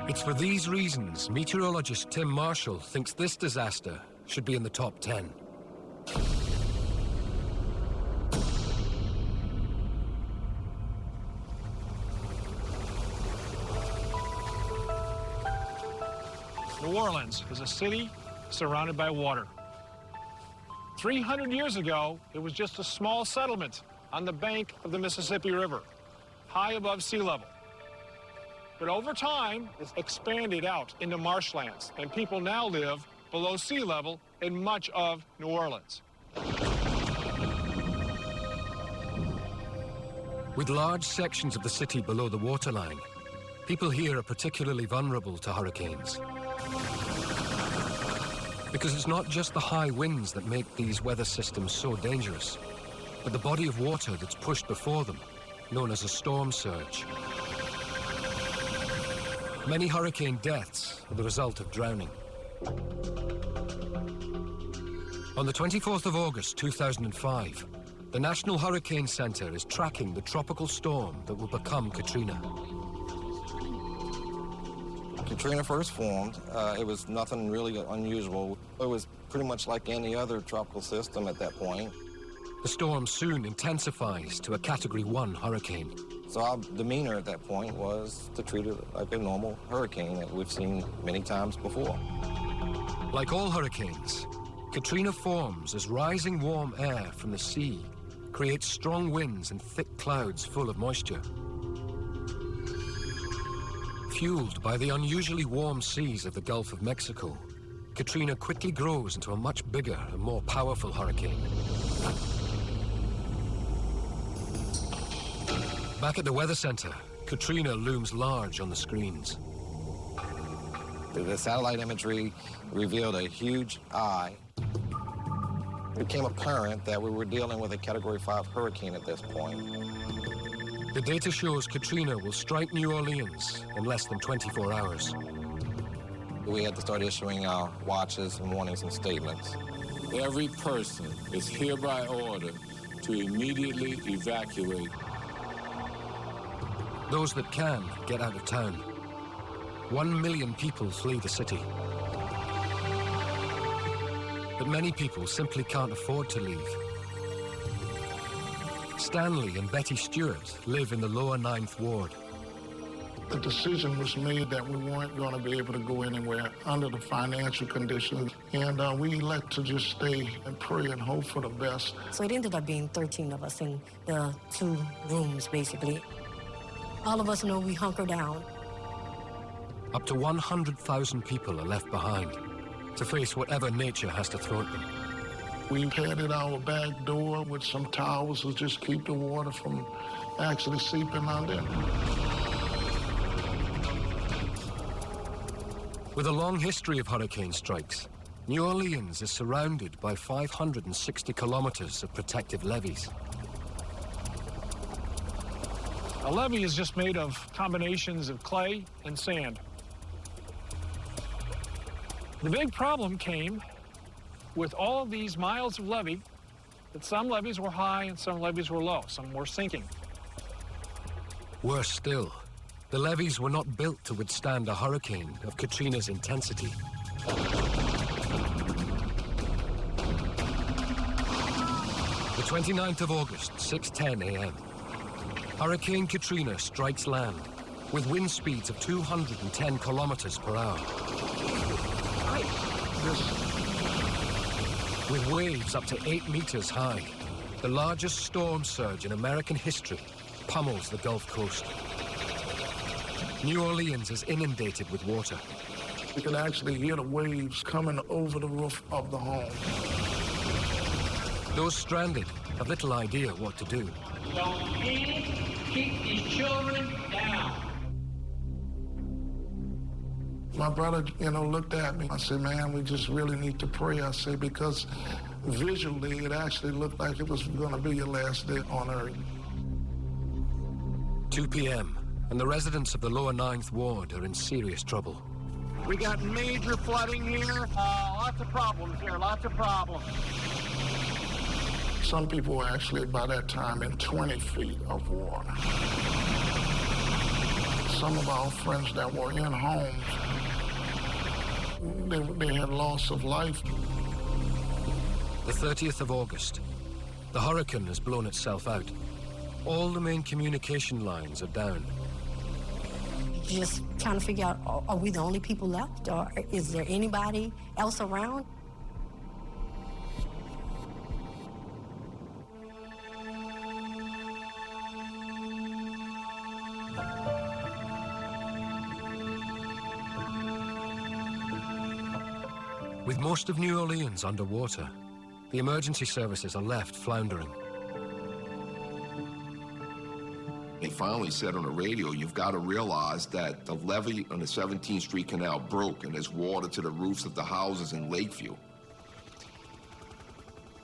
[SPEAKER 1] It's for these reasons meteorologist Tim Marshall thinks this disaster should be in the top 10.
[SPEAKER 11] New Orleans is a city surrounded by water. 300 years ago, it was just a small settlement on the bank of the Mississippi River, high above sea level. But over time, it's expanded out into marshlands, and people now live below sea level in much of New Orleans.
[SPEAKER 1] With large sections of the city below the waterline, people here are particularly vulnerable to hurricanes. Because it's not just the high winds that make these weather systems so dangerous, but the body of water that's pushed before them, known as a storm surge. Many hurricane deaths are the result of drowning. On the 24th of August 2005, the National Hurricane Center is tracking the tropical storm that will become Katrina.
[SPEAKER 17] Katrina first formed, it was nothing really unusual. It was pretty much like any other tropical system at that point.
[SPEAKER 1] The storm soon intensifies to a Category 1 hurricane.
[SPEAKER 17] So our demeanor at that point was to treat it like a normal hurricane that we've seen many times before.
[SPEAKER 1] Like all hurricanes, Katrina forms as rising warm air from the sea creates strong winds and thick clouds full of moisture. Fueled by the unusually warm seas of the Gulf of Mexico, Katrina quickly grows into a much bigger and more powerful hurricane. Back at the weather center, Katrina looms large on the screens.
[SPEAKER 17] The satellite imagery revealed a huge eye. It became apparent that we were dealing with a Category 5 hurricane at this point.
[SPEAKER 1] The data shows Katrina will strike New Orleans in less than 24 hours.
[SPEAKER 17] We had to start issuing our watches and warnings and statements.
[SPEAKER 4] Every person is hereby ordered to immediately evacuate.
[SPEAKER 1] Those that can get out of town. 1 million people flee the city. But many people simply can't afford to leave. Stanley and Betty Stewart live in the lower 9th Ward.
[SPEAKER 15] The decision was made that we weren't going to be able to go anywhere under the financial conditions, and we elected to just stay and pray and hope for the best.
[SPEAKER 16] So it ended up being 13 of us in the 2 rooms, basically. All of us know we hunker down.
[SPEAKER 1] Up to 100,000 people are left behind to face whatever nature has to throw at them.
[SPEAKER 15] We padded our back door with some towels to just keep the water from actually seeping under.
[SPEAKER 1] With a long history of hurricane strikes, New Orleans is surrounded by 560 kilometers of protective levees.
[SPEAKER 11] A levee is just made of combinations of clay and sand. The big problem came with all of these miles of levee, that some levees were high and some levees were low, some were sinking.
[SPEAKER 1] Worse still, the levees were not built to withstand a hurricane of Katrina's intensity. The 29th of August, 6:10 a.m. Hurricane Katrina strikes land with wind speeds of 210 kilometers per hour. With waves up to 8 meters high, the largest storm surge in American history pummels the Gulf Coast. New Orleans is inundated with water.
[SPEAKER 15] You can actually hear the waves coming over the roof of the home.
[SPEAKER 1] Those stranded have little idea what to do.
[SPEAKER 18] Don't panic. Keep these children down.
[SPEAKER 15] My brother, looked at me. I said, man, we just really need to pray. I said, because visually it actually looked like it was going to be your last day on earth.
[SPEAKER 1] 2 p.m. and the residents of the lower 9th Ward are in serious trouble.
[SPEAKER 18] We got major flooding here. Lots of problems here, lots of problems.
[SPEAKER 15] Some people were actually, by that time, in 20 feet of water. Some of our friends that were in homes, they had loss of life.
[SPEAKER 1] The 30th of August. The hurricane has blown itself out. All the main communication lines are down.
[SPEAKER 16] Just trying to figure out, are we the only people left, or is there anybody else around?
[SPEAKER 1] With most of New Orleans underwater, the emergency services are left floundering.
[SPEAKER 19] They finally said on the radio, you've got to realize that the levee on the 17th Street Canal broke and there's water to the roofs of the houses in Lakeview.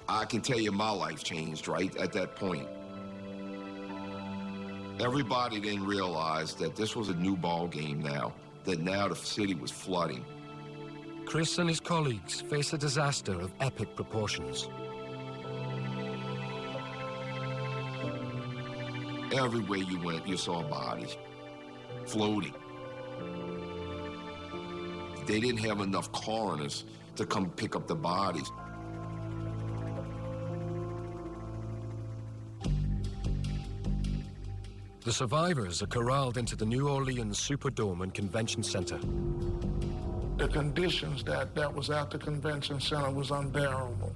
[SPEAKER 19] I can tell you my life changed right at that point. Everybody then realized that this was a new ball game now, that now the city was flooding.
[SPEAKER 1] Chris and his colleagues face a disaster of epic proportions.
[SPEAKER 19] Everywhere you went, you saw bodies floating. They didn't have enough coroners to come pick up the bodies.
[SPEAKER 1] The survivors are corralled into the New Orleans Superdome and Convention Center.
[SPEAKER 15] The conditions that was at the convention center was unbearable.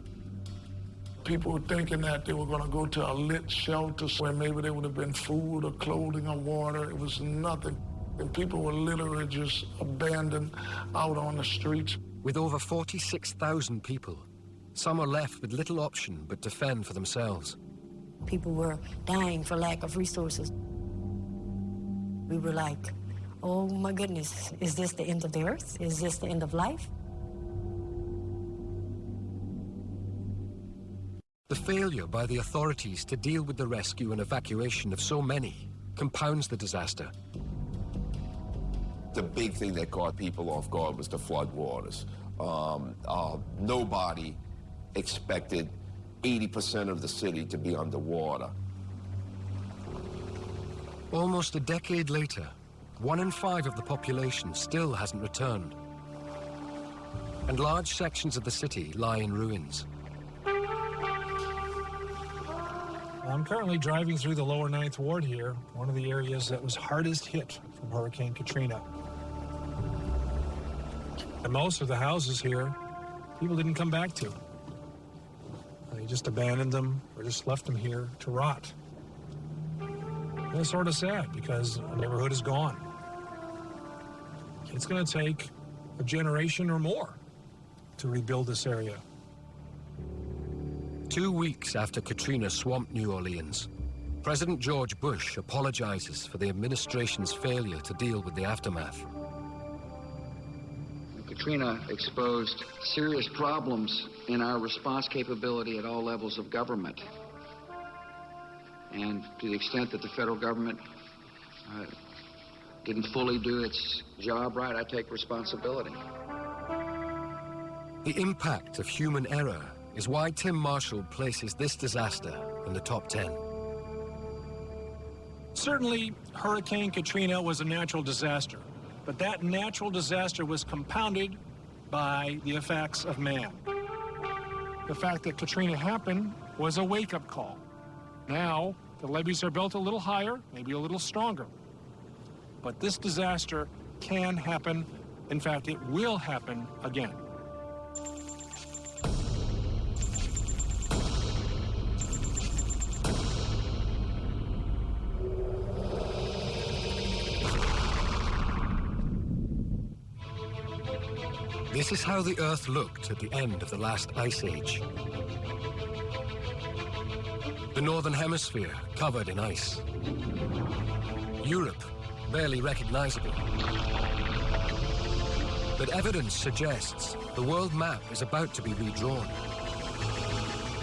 [SPEAKER 15] People were thinking that they were going to go to a lit shelter where maybe there would have been food or clothing or water. It was nothing. And people were literally just abandoned out on the streets.
[SPEAKER 1] With over 46,000 people, some are left with little option but to fend for themselves.
[SPEAKER 16] People were dying for lack of resources. We were like, oh my goodness, is this the end of the earth? Is this the end of life?
[SPEAKER 1] The failure by the authorities to deal with the rescue and evacuation of so many compounds the disaster.
[SPEAKER 19] The big thing that caught people off guard was the flood waters. Nobody expected 80% of the city to be underwater.
[SPEAKER 1] Almost a decade later, 1 in 5 of the population still hasn't returned. And large sections of the city lie in ruins.
[SPEAKER 11] On I'm currently driving through the lower 9th Ward here, one of the areas that was hardest hit from Hurricane Katrina. And most of the houses here, people didn't come back to. They just abandoned them or just left them here to rot. And it's sort of sad because the neighborhood is gone. It's going to take a generation or more to rebuild this area.
[SPEAKER 1] 2 weeks after Katrina swamped New Orleans, President George Bush apologizes for the administration's failure to deal with the aftermath.
[SPEAKER 20] Katrina exposed serious problems in our response capability at all levels of government. And to the extent that the federal government didn't fully do its job right, I take responsibility.
[SPEAKER 1] The impact of human error is why Tim Marshall places this disaster in the top 10.
[SPEAKER 11] Certainly, Hurricane Katrina was a natural disaster, but that natural disaster was compounded by the effects of man. The fact that Katrina happened was a wake-up call. Now, the levees are built a little higher, maybe a little stronger. But this disaster can happen. In fact, it will happen again.
[SPEAKER 1] This is how the Earth looked at the end of the last ice age. The northern hemisphere covered in ice. Europe barely recognizable. But evidence suggests the world map is about to be redrawn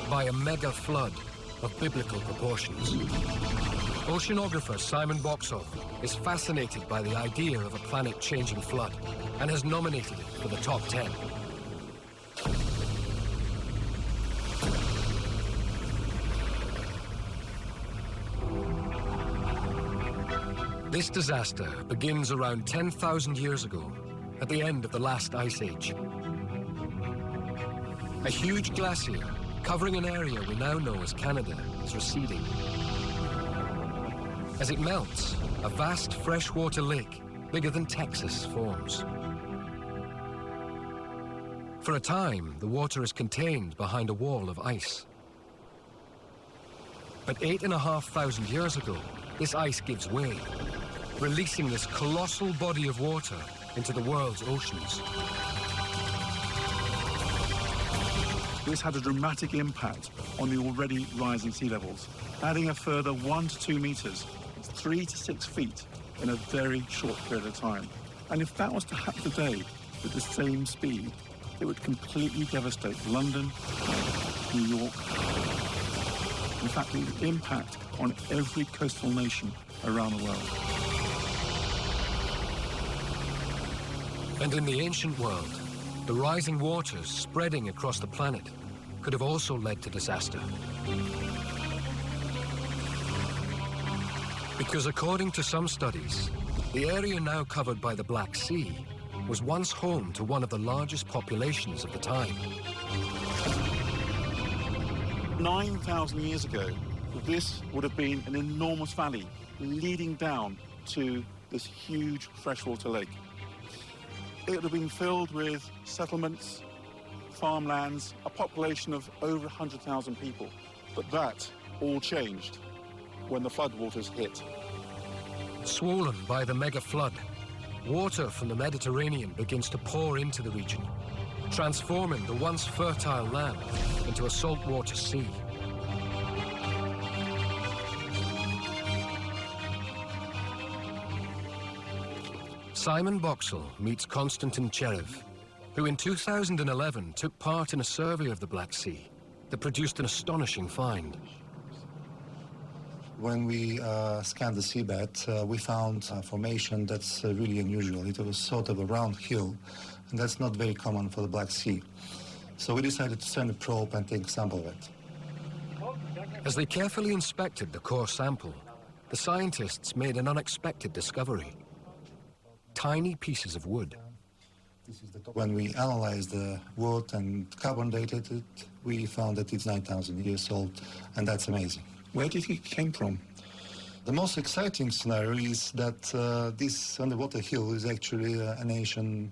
[SPEAKER 1] by a mega flood of biblical proportions. Oceanographer Simon Boxall is fascinated by the idea of a planet-changing flood and has nominated it for the top 10. This disaster begins around 10,000 years ago, at the end of the last ice age. A huge glacier covering an area we now know as Canada is receding. As it melts, a vast freshwater lake bigger than Texas forms. For a time, the water is contained behind a wall of ice. But 8,500 years ago, this ice gives way, releasing this colossal body of water into the world's oceans.
[SPEAKER 21] This had a dramatic impact on the already rising sea levels, adding a further 1 to 2 meters, 3 to 6 feet in a very short period of time. And if that was to happen today with the same speed, it would completely devastate London, New York. In fact, it would impact on every coastal nation around the world.
[SPEAKER 1] And in the ancient world, the rising waters spreading across the planet could have also led to disaster. Because according to some studies, the area now covered by the Black Sea was once home to one of the largest populations of the time.
[SPEAKER 21] 9,000 years ago, this would have been an enormous valley leading down to this huge freshwater lake. It would have been filled with settlements, farmlands, a population of over 100,000 people. But that all changed when the floodwaters hit.
[SPEAKER 1] Swollen by the mega flood, water from the Mediterranean begins to pour into the region, transforming the once fertile land into a saltwater sea. Simon Boxall meets Konstantin Cherev, who in 2011 took part in a survey of the Black Sea that produced an astonishing find.
[SPEAKER 22] When we scanned the seabed, we found a formation that's really unusual. It was sort of a round hill, and that's not very common for the Black Sea. So we decided to send a probe and take a sample of it.
[SPEAKER 1] As they carefully inspected the core sample, the scientists made an unexpected discovery. Tiny pieces of wood.
[SPEAKER 22] When we analyzed the wood and carbon dated it, we found that it's 9,000 years old, and that's amazing.
[SPEAKER 21] Where do you think it came from?
[SPEAKER 22] The most exciting scenario is that this underwater hill is actually an ancient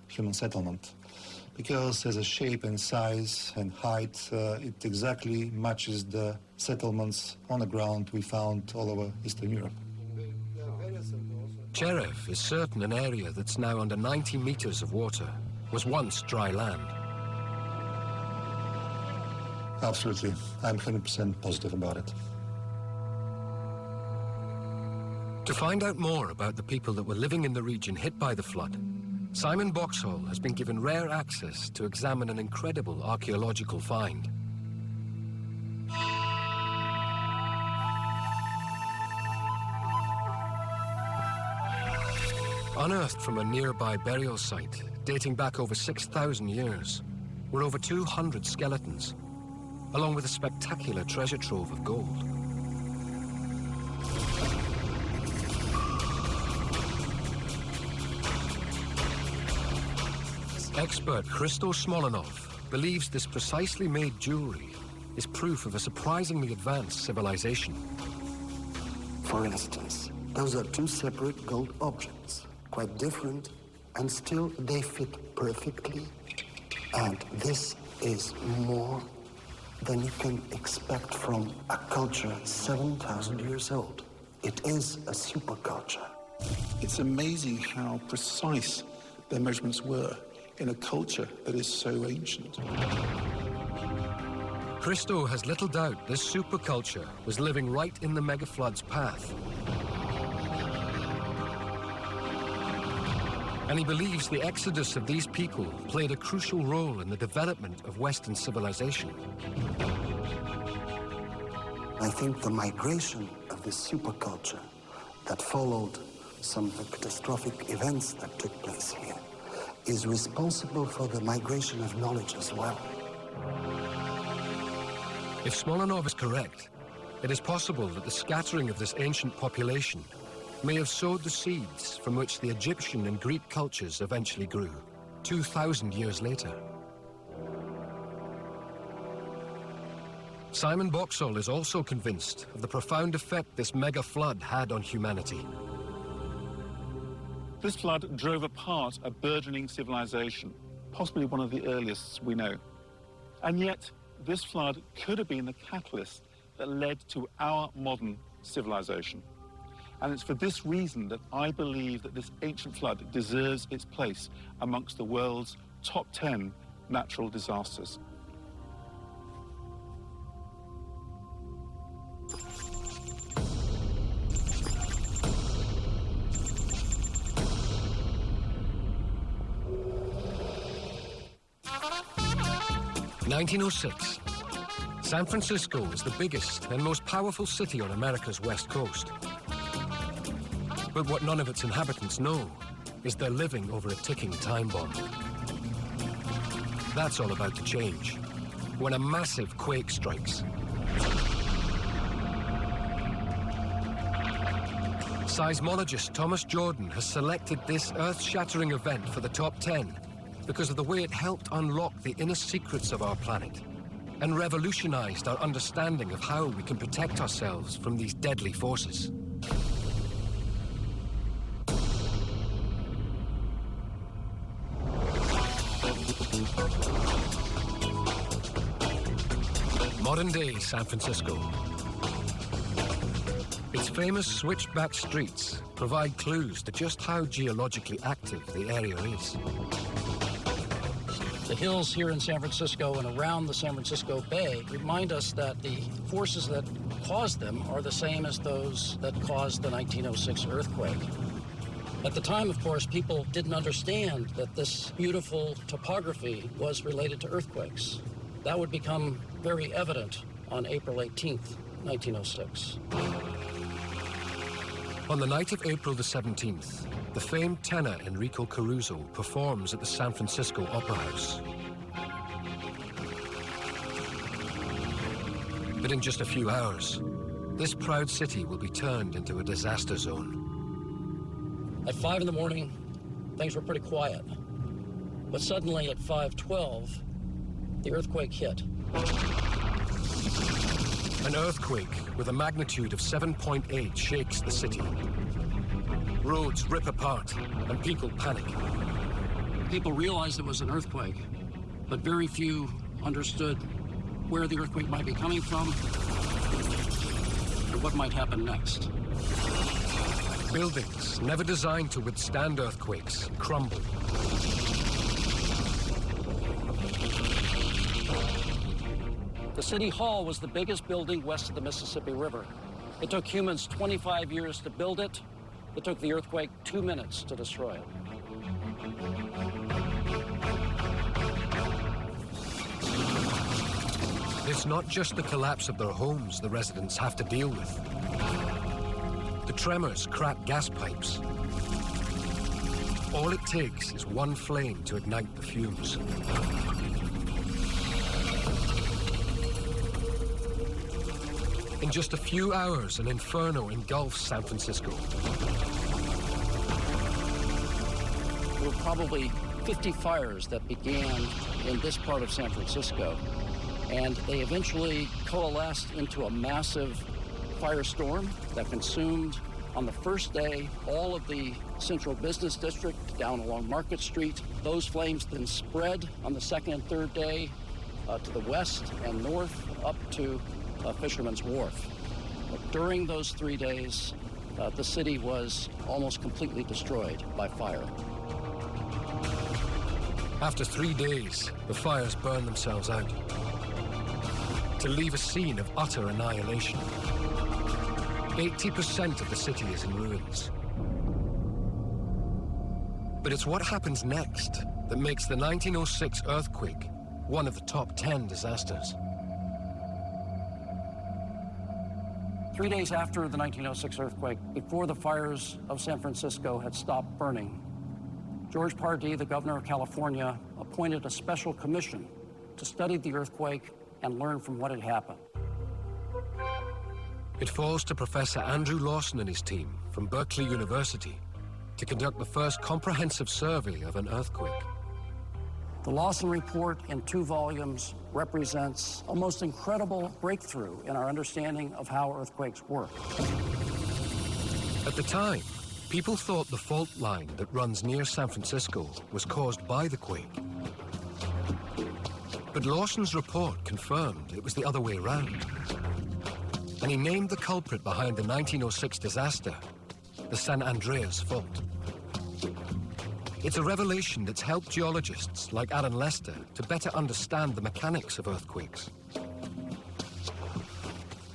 [SPEAKER 22] human settlement, because as a shape and size and height, it exactly matches the settlements on the ground we found all over Eastern Europe.
[SPEAKER 1] Cherev is certain an area that's now under 90 meters of water was once dry land.
[SPEAKER 22] Absolutely. I'm 100% positive about it.
[SPEAKER 1] To find out more about the people that were living in the region hit by the flood, Simon Boxhall has been given rare access to examine an incredible archaeological find. Unearthed from a nearby burial site dating back over 6,000 years were over 200 skeletons, along with a spectacular treasure trove of gold. Expert Christo Smolenov believes this precisely made jewelry is proof of a surprisingly advanced civilization.
[SPEAKER 8] For instance, those are two separate gold objects, quite different, and still they fit perfectly. And this is more than you can expect from a culture 7,000 years old. It is a superculture.
[SPEAKER 21] It's amazing how precise their measurements were in a culture that is so ancient.
[SPEAKER 1] Christo has little doubt this superculture was living right in the megaflood's path. And he believes the exodus of these people played a crucial role in the development of Western civilization.
[SPEAKER 8] I think the migration of this superculture that followed some of the catastrophic events that took place here is responsible for the migration of knowledge as well.
[SPEAKER 1] If Smolenov is correct, it is possible that the scattering of this ancient population may have sowed the seeds from which the Egyptian and Greek cultures eventually grew, 2,000 years later. Simon Boxhall is also convinced of the profound effect this mega flood had on humanity.
[SPEAKER 21] This flood drove apart a burgeoning civilization, possibly one of the earliest we know. And yet, this flood could have been the catalyst that led to our modern civilization. And it's for this reason that I believe that this ancient flood deserves its place amongst the world's top 10 natural disasters.
[SPEAKER 1] In 1906, San Francisco is the biggest and most powerful city on America's west coast. But what none of its inhabitants know is they're living over a ticking time bomb. That's all about to change when a massive quake strikes. Seismologist Thomas Jordan has selected this earth-shattering event for the top 10 because of the way it helped unlock the inner secrets of our planet and revolutionized our understanding of how we can protect ourselves from these deadly forces. Modern-day San Francisco. Its famous switchback streets provide clues to just how geologically active the area is.
[SPEAKER 9] The hills here in San Francisco and around the San Francisco Bay remind us that the forces that caused them are the same as those that caused the 1906 earthquake. At the time, of course, people didn't understand that this beautiful topography was related to earthquakes. That would become very evident on April 18th, 1906.
[SPEAKER 1] On the night of April the 17th, the famed tenor Enrico Caruso performs at the San Francisco Opera House. But in just a few hours, this proud city will be turned into a disaster zone.
[SPEAKER 9] At 5 in the morning, things were pretty quiet. But suddenly at 5:12, the earthquake hit.
[SPEAKER 1] An earthquake with a magnitude of 7.8 shakes the city. Roads rip apart and people panic.
[SPEAKER 9] People realized it was an earthquake, but very few understood where the earthquake might be coming from and what might happen next.
[SPEAKER 1] Buildings never designed to withstand earthquakes crumble.
[SPEAKER 9] The City Hall was the biggest building west of the Mississippi River. It took humans 25 years to build it. It took the earthquake 2 minutes to destroy it.
[SPEAKER 1] It's not just the collapse of their homes the residents have to deal with. The tremors crack gas pipes. All it takes is one flame to ignite the fumes. In just a few hours, an inferno engulfs San Francisco.
[SPEAKER 9] There were probably 50 fires that began in this part of San Francisco, and they eventually coalesced into a massive firestorm that consumed, on the first day, all of the central business district down along Market Street. Those flames then spread on the second and third day to the west and north up to Fisherman's Wharf. But during those 3 days, the city was almost completely destroyed by fire.
[SPEAKER 1] After 3 days, the fires burn themselves out to leave a scene of utter annihilation. 80% of the city is in ruins. But it's what happens next that makes the 1906 earthquake one of the top 10 disasters.
[SPEAKER 9] 3 days after the 1906 earthquake, before the fires of San Francisco had stopped burning, George Pardee, the governor of California, appointed a special commission to study the earthquake and learn from what had happened.
[SPEAKER 1] It falls to Professor Andrew Lawson and his team from Berkeley University to conduct the first comprehensive survey of an earthquake.
[SPEAKER 9] The Lawson Report in 2 volumes represents a most incredible breakthrough in our understanding of how earthquakes work.
[SPEAKER 1] At the time, people thought the fault line that runs near San Francisco was caused by the quake. But Lawson's report confirmed it was the other way around. And he named the culprit behind the 1906 disaster the San Andreas fault. It's a revelation that's helped geologists like Alan Lester to better understand the mechanics of earthquakes.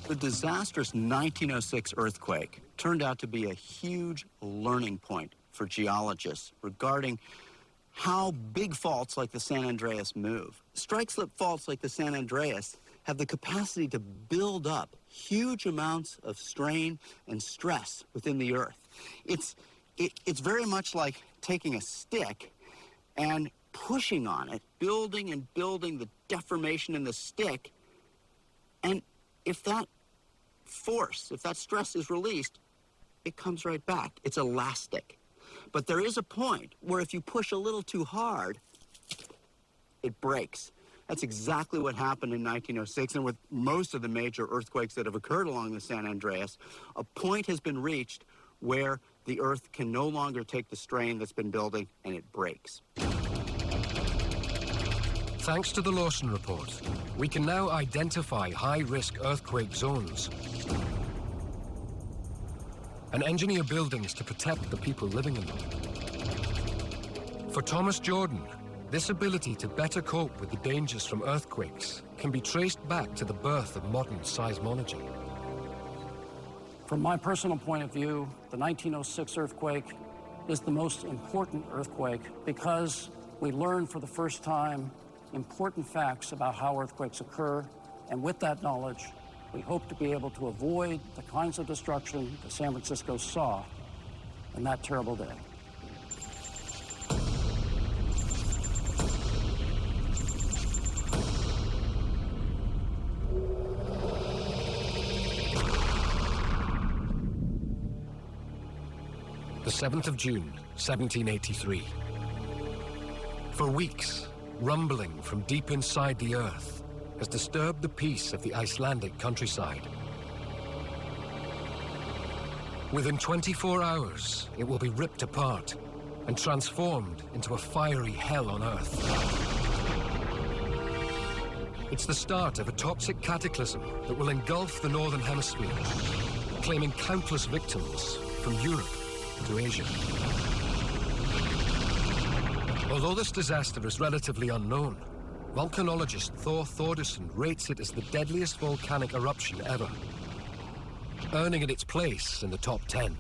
[SPEAKER 3] The disastrous 1906 earthquake turned out to be a huge learning point for geologists regarding how big faults like the San Andreas move. Strike-slip faults like the San Andreas have the capacity to build up huge amounts of strain and stress within the earth. It's very much like taking a stick and pushing on it, building and building the deformation in the stick, and if that force, if that stress is released, it comes right back. It's elastic. But there is a point where if you push a little too hard, it breaks. That's exactly what happened in 1906, and with most of the major earthquakes that have occurred along the San Andreas, a point has been reached where the earth can no longer take the strain that's been building, and it breaks.
[SPEAKER 1] Thanks to the Lawson Report, we can now identify high-risk earthquake zones and engineer buildings to protect the people living in them. For Thomas Jordan, this ability to better cope with the dangers from earthquakes can be traced back to the birth of modern seismology.
[SPEAKER 9] From my personal point of view, the 1906 earthquake is the most important earthquake because we learned for the first time important facts about how earthquakes occur, and with that knowledge, we hope to be able to avoid the kinds of destruction that San Francisco saw in that terrible day.
[SPEAKER 1] The 7th of June, 1783. For weeks, rumbling from deep inside the earth has disturbed the peace of the Icelandic countryside. Within 24 hours, it will be ripped apart and transformed into a fiery hell on Earth. It's the start of a toxic cataclysm that will engulf the Northern Hemisphere, claiming countless victims from Europe to Asia. Although this disaster is relatively unknown, volcanologist Thor Thordarson rates it as the deadliest volcanic eruption ever, earning it its place in the top 10.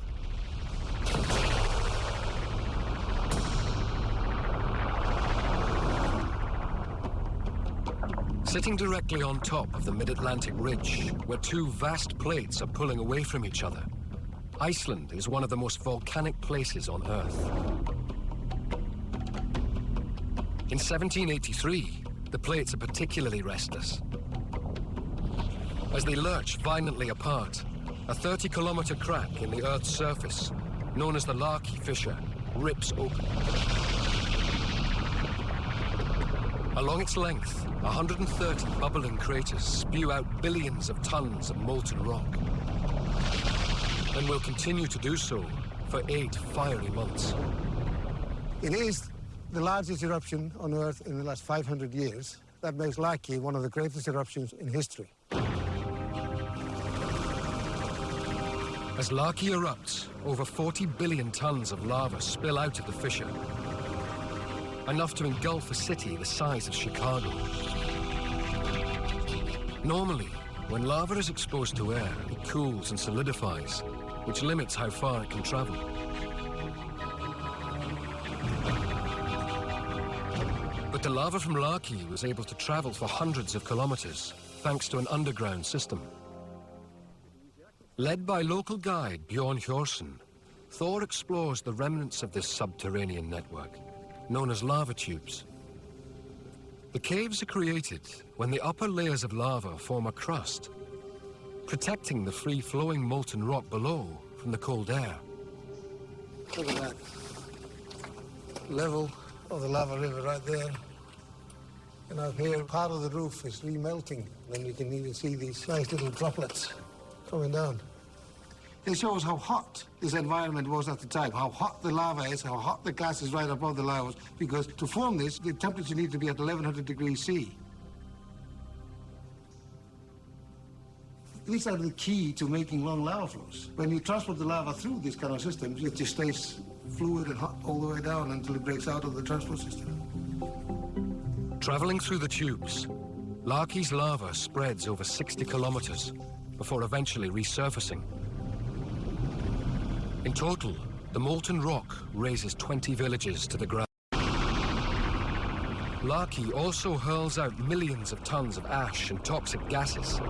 [SPEAKER 1] Sitting directly on top of the mid-Atlantic ridge, where two vast plates are pulling away from each other, Iceland is one of the most volcanic places on Earth. In 1783, the plates are particularly restless. As they lurch violently apart, a 30-kilometer crack in the Earth's surface, known as the Laki fissure, rips open. Along its length, 130 bubbling craters spew out billions of tons of molten rock, and will continue to do so for 8 fiery months.
[SPEAKER 5] It is the largest eruption on Earth in the last 500 years. That makes Laki one of the greatest eruptions in history.
[SPEAKER 1] As Laki erupts, over 40 billion tons of lava spill out of the fissure, enough to engulf a city the size of Chicago. Normally, when lava is exposed to air, it cools and solidifies, which limits how far it can travel. But the lava from Laki was able to travel for hundreds of kilometers, thanks to an underground system. Led by local guide Bjorn Hjorsen, Thor explores the remnants of this subterranean network, known as lava tubes. The caves are created when the upper layers of lava form a crust, protecting the free-flowing molten rock below from the cold air.
[SPEAKER 5] Look at that level of the lava river right there. And out here, part of the roof is remelting. Then you can even see these nice little droplets coming down. It shows how hot this environment was at the time, how hot the lava is, how hot the gas is right above the lavas, because to form this, the temperature needs to be at 1100 degrees C. These are the key to making long lava flows. When you transport the lava through these kind of systems, it just stays fluid and hot all the way down until it breaks out of the transport system.
[SPEAKER 1] Traveling through the tubes, Laki's lava spreads over 60 kilometers before eventually resurfacing. In total, the molten rock razes 20 villages to the ground. Laki also hurls out millions of tons of ash and toxic gases,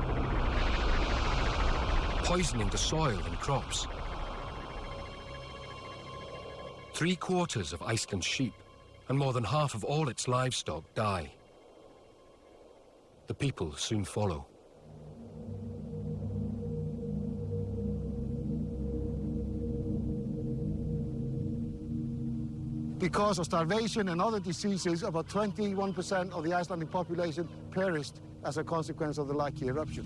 [SPEAKER 1] poisoning the soil and crops. 3/4 of Iceland's sheep and more than half of all its livestock die. The people soon follow.
[SPEAKER 5] Because of starvation and other diseases, about 21% of the Icelandic population perished as a consequence of the Laki eruption.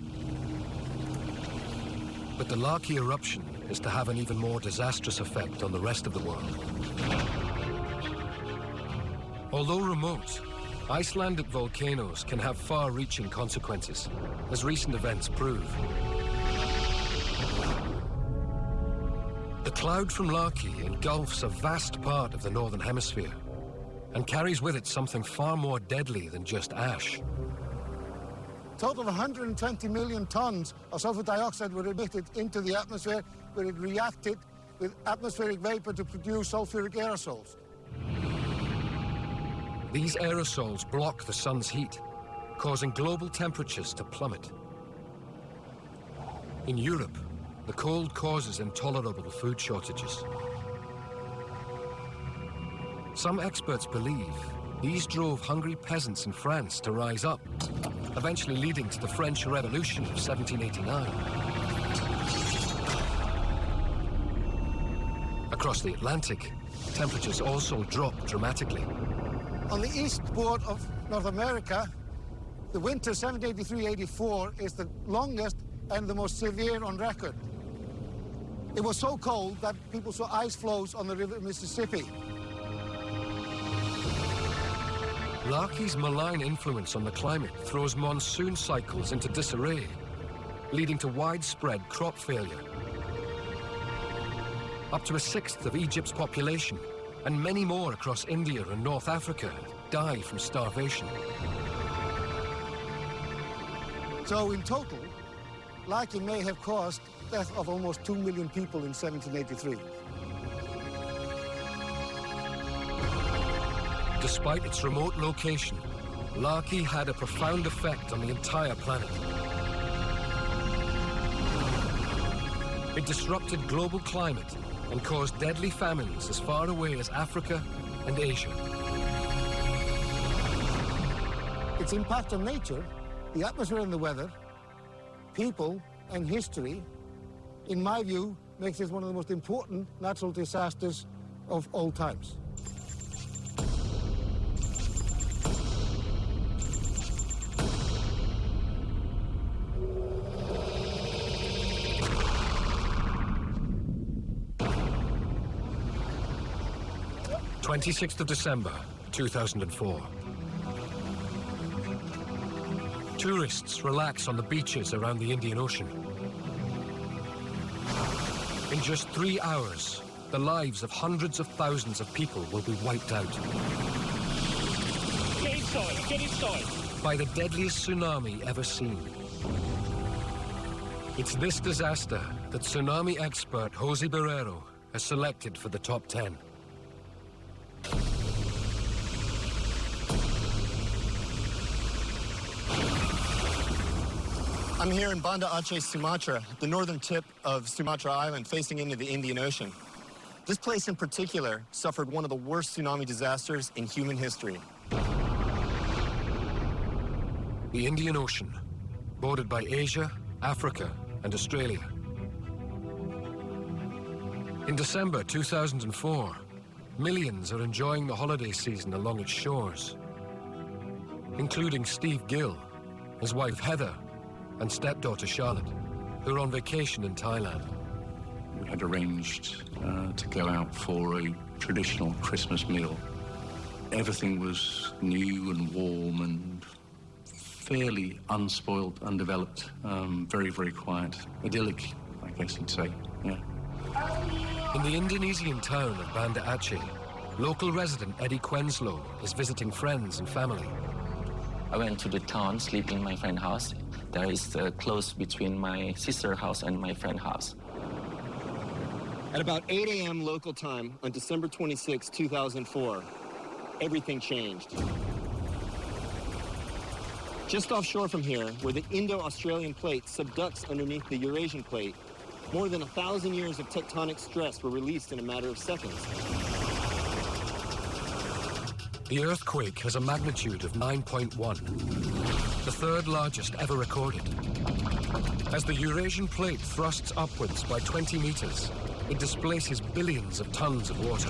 [SPEAKER 1] But the Laki eruption is to have an even more disastrous effect on the rest of the world. Although remote, Icelandic volcanoes can have far-reaching consequences, as recent events prove. The cloud from Laki engulfs a vast part of the Northern Hemisphere and carries with it something far more deadly than just ash.
[SPEAKER 5] A total of 120 million tons of sulfur dioxide were emitted into the atmosphere, where it reacted with atmospheric vapor to produce sulfuric aerosols.
[SPEAKER 1] These aerosols block the sun's heat, causing global temperatures to plummet. In Europe, the cold causes intolerable food shortages. Some experts believe these drove hungry peasants in France to rise up, eventually leading to the French Revolution of 1789. Across the Atlantic, temperatures also drop dramatically.
[SPEAKER 5] On the eastboard of North America, The winter 1783-84 is the longest and the most severe on record. It was so cold that people saw ice floes on the river Mississippi.
[SPEAKER 1] Larky's malign influence on the climate throws monsoon cycles into disarray, leading to widespread crop failure. Up to a sixth of Egypt's population, and many more across India and North Africa, die from starvation.
[SPEAKER 5] So in total, Larky may have caused the death of almost 2 million people in 1783.
[SPEAKER 1] Despite its remote location, Larky had a profound effect on the entire planet. It disrupted global climate and caused deadly famines as far away as Africa and Asia.
[SPEAKER 5] Its impact on nature, the atmosphere and the weather, people and history, in my view, makes this one of the most important natural disasters of all times.
[SPEAKER 1] December 2004. Tourists relax on the beaches around the Indian Ocean. In just 3 hours, the lives of hundreds of thousands of people will be wiped out.
[SPEAKER 11] Get inside, get inside.
[SPEAKER 1] By the deadliest tsunami ever seen. It's this disaster that tsunami expert Jose Barrero has selected for the top 10.
[SPEAKER 2] I'm here in Banda Aceh, Sumatra, the northern tip of Sumatra Island, facing into the Indian Ocean. This place in particular suffered one of the worst tsunami disasters in human history.
[SPEAKER 1] The Indian Ocean, bordered by Asia, Africa, and Australia. In December 2004, millions are enjoying the holiday season along its shores, including Steve Gill, his wife Heather, and stepdaughter Charlotte, who are on vacation in Thailand.
[SPEAKER 7] We had arranged to go out for a traditional Christmas meal. Everything was new and warm and fairly unspoiled, undeveloped, very, very quiet, idyllic, I guess you'd say, yeah.
[SPEAKER 1] In the Indonesian town of Banda Aceh, local resident Eddie Quenslow is visiting friends and family.
[SPEAKER 23] I went to the town, sleep in my friend's house. There is close between my sister's house and my friend's house.
[SPEAKER 2] At about 8 a.m. local time on December 26, 2004, everything changed. Just offshore from here, where the Indo-Australian plate subducts underneath the Eurasian plate, more than 1,000 years of tectonic stress were released in a matter of seconds.
[SPEAKER 1] The earthquake has a magnitude of 9.1, the third largest ever recorded. As the Eurasian plate thrusts upwards by 20 meters, it displaces billions of tons of water.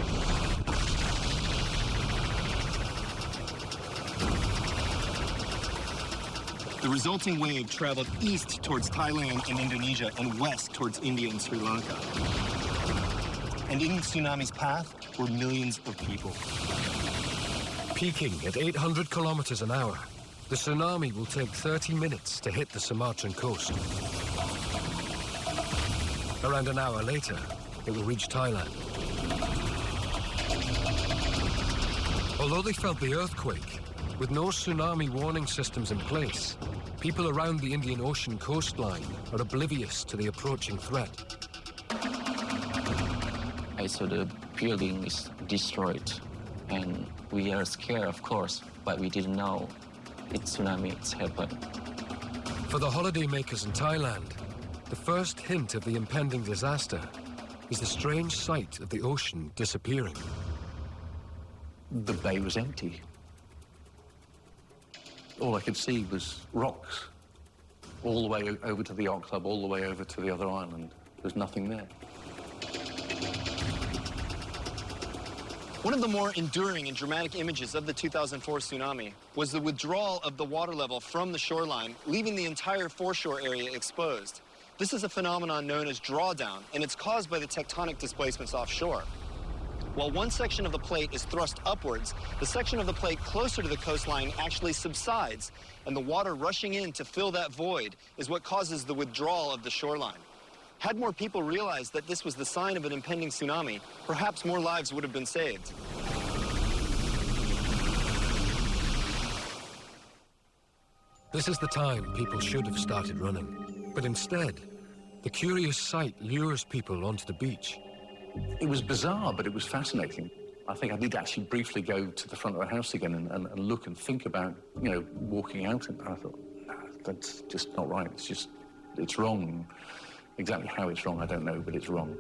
[SPEAKER 2] The resulting wave traveled east towards Thailand and Indonesia and west towards India and Sri Lanka. And in the tsunami's path were millions of people.
[SPEAKER 1] Peaking at 800 kilometers an hour, the tsunami will take 30 minutes to hit the Sumatran coast. Around an hour later, it will reach Thailand. Although they felt the earthquake, with no tsunami warning systems in place, people around the Indian Ocean coastline are oblivious to the approaching threat.
[SPEAKER 23] I saw the building is destroyed, and we are scared, of course, but we didn't know it's tsunami, it's happened.
[SPEAKER 1] For the holidaymakers in Thailand, the first hint of the impending disaster is the strange sight of the ocean disappearing.
[SPEAKER 7] The bay was empty. All I could see was rocks, all the way over to the yacht club, all the way over to the other island. There's nothing there.
[SPEAKER 12] One of the more enduring and dramatic images of the 2004 tsunami was the withdrawal of the water level from the shoreline, leaving the entire foreshore area exposed. This is a phenomenon known as drawdown, and it's caused by the tectonic displacements offshore. While one section of the plate is thrust upwards, the section of the plate closer to the coastline actually subsides, and the water rushing in to fill that void is what causes the withdrawal of the shoreline. Had more people realized that this was the sign of an impending tsunami, perhaps more lives would have been saved.
[SPEAKER 1] This is the time people should have started running. But instead, the curious sight lures people onto the beach.
[SPEAKER 7] It was bizarre, but it was fascinating. I think I did actually briefly go to the front of the house again and look and think about, you know, walking out. And I thought, no, that's just not right. It's wrong. Exactly how it's wrong, I don't know, but it's wrong.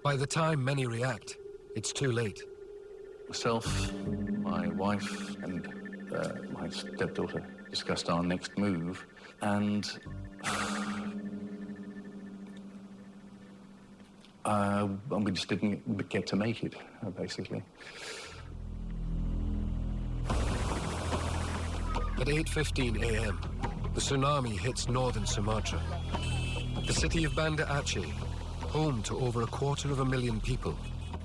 [SPEAKER 1] By the time many react, it's too late.
[SPEAKER 7] Myself, my wife, and my stepdaughter discussed our next move, and we just didn't get to make it, basically.
[SPEAKER 1] At 8:15 a.m., the tsunami hits northern Sumatra. The city of Banda Aceh, home to over 250,000 people,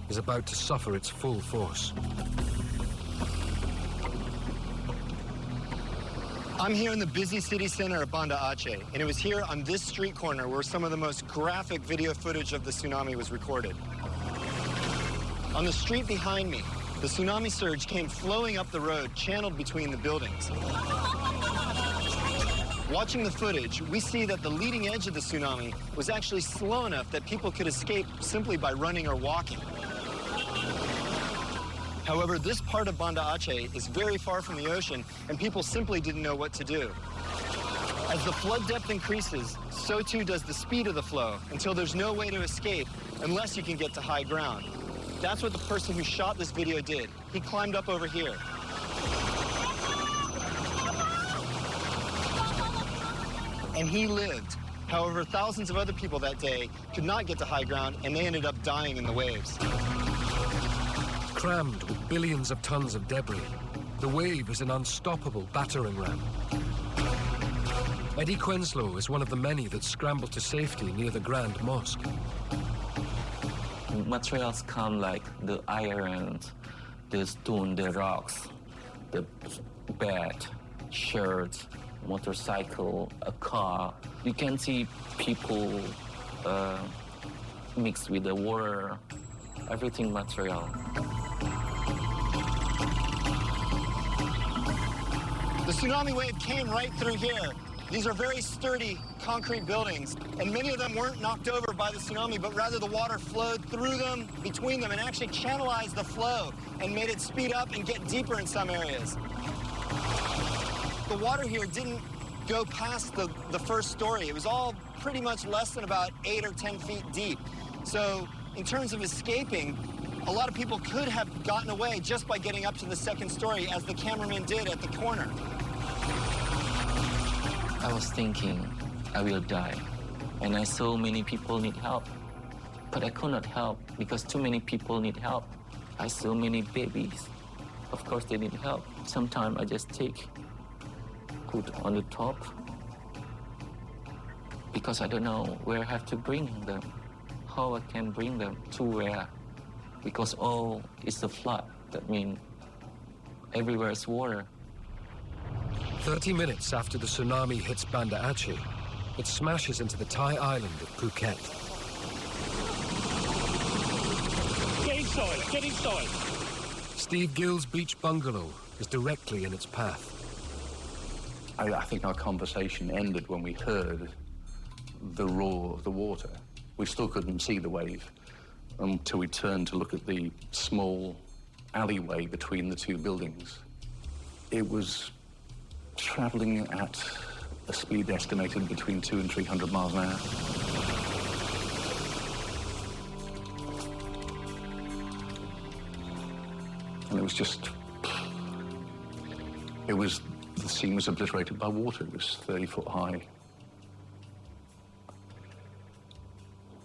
[SPEAKER 1] is about to suffer its full force.
[SPEAKER 12] I'm here in the busy city center of Banda Aceh, and it was here on this street corner where some of the most graphic video footage of the tsunami was recorded. On the street behind me, the tsunami surge came flowing up the road, channeled between the buildings. Watching the footage, we see that the leading edge of the tsunami was actually slow enough that people could escape simply by running or walking. However, this part of Banda Aceh is very far from the ocean, and people simply didn't know what to do. As the flood depth increases, so too does the speed of the flow, until there's no way to escape unless you can get to high ground. That's what the person who shot this video did. He climbed up over here. And he lived. However, thousands of other people that day could not get to high ground, and they ended up dying in the waves.
[SPEAKER 1] Crammed with billions of tons of debris, the wave is an unstoppable battering ram. Eddie Quenslow is one of the many that scrambled to safety near the Grand Mosque.
[SPEAKER 23] Materials come like the iron, the stone, the rocks, the bed, shirts, motorcycle, a car. You can see people mixed with the water, everything material.
[SPEAKER 12] The tsunami wave came right through here. These are very sturdy concrete buildings, and many of them weren't knocked over by the tsunami, but rather the water flowed through them, between them, and actually channelized the flow and made it speed up and get deeper in some areas. The water here didn't go past the first story. It was all pretty much less than about 8 or 10 feet deep. So in terms of escaping, a lot of people could have gotten away just by getting up to the second story, as the cameraman did at the corner.
[SPEAKER 23] I was thinking I will die, and I saw many people need help, but I could not help because too many people need help. I saw many babies. Of course they need help. Sometimes I just put on the top because I don't know where I have to bring them, how I can bring them to where, because all is the flood. That means everywhere is water.
[SPEAKER 1] 30 minutes after the tsunami hits Banda Aceh, it smashes into the Thai island of Phuket.
[SPEAKER 11] Get inside, get inside.
[SPEAKER 1] Steve Gill's beach bungalow is directly in its path.
[SPEAKER 7] I think our conversation ended when we heard the roar of the water. We still couldn't see the wave until we turned to look at the small alleyway between the two buildings. It was traveling at a speed estimated between 200 and 300 miles an hour. And it was just, the scene was obliterated by water. It was 30 foot high.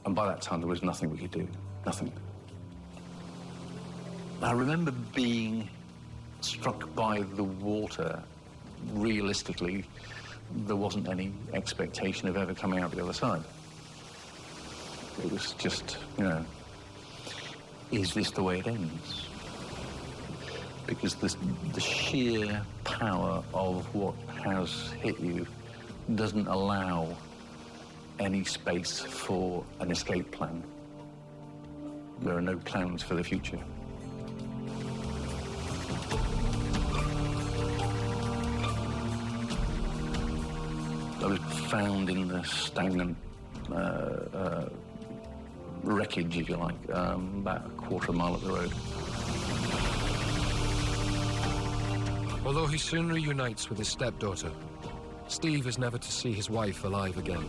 [SPEAKER 7] And by that time, there was nothing we could do, nothing. I remember being struck by the water. Realistically, there wasn't any expectation of ever coming out the other side. It was just, you know, is this the way it ends? Because the sheer power of what has hit you doesn't allow any space for an escape plan. There are no plans for the future. I was found in the stagnant wreckage, if you like, about a quarter of a mile up the road.
[SPEAKER 1] Although he soon reunites with his stepdaughter, Steve is never to see his wife alive again.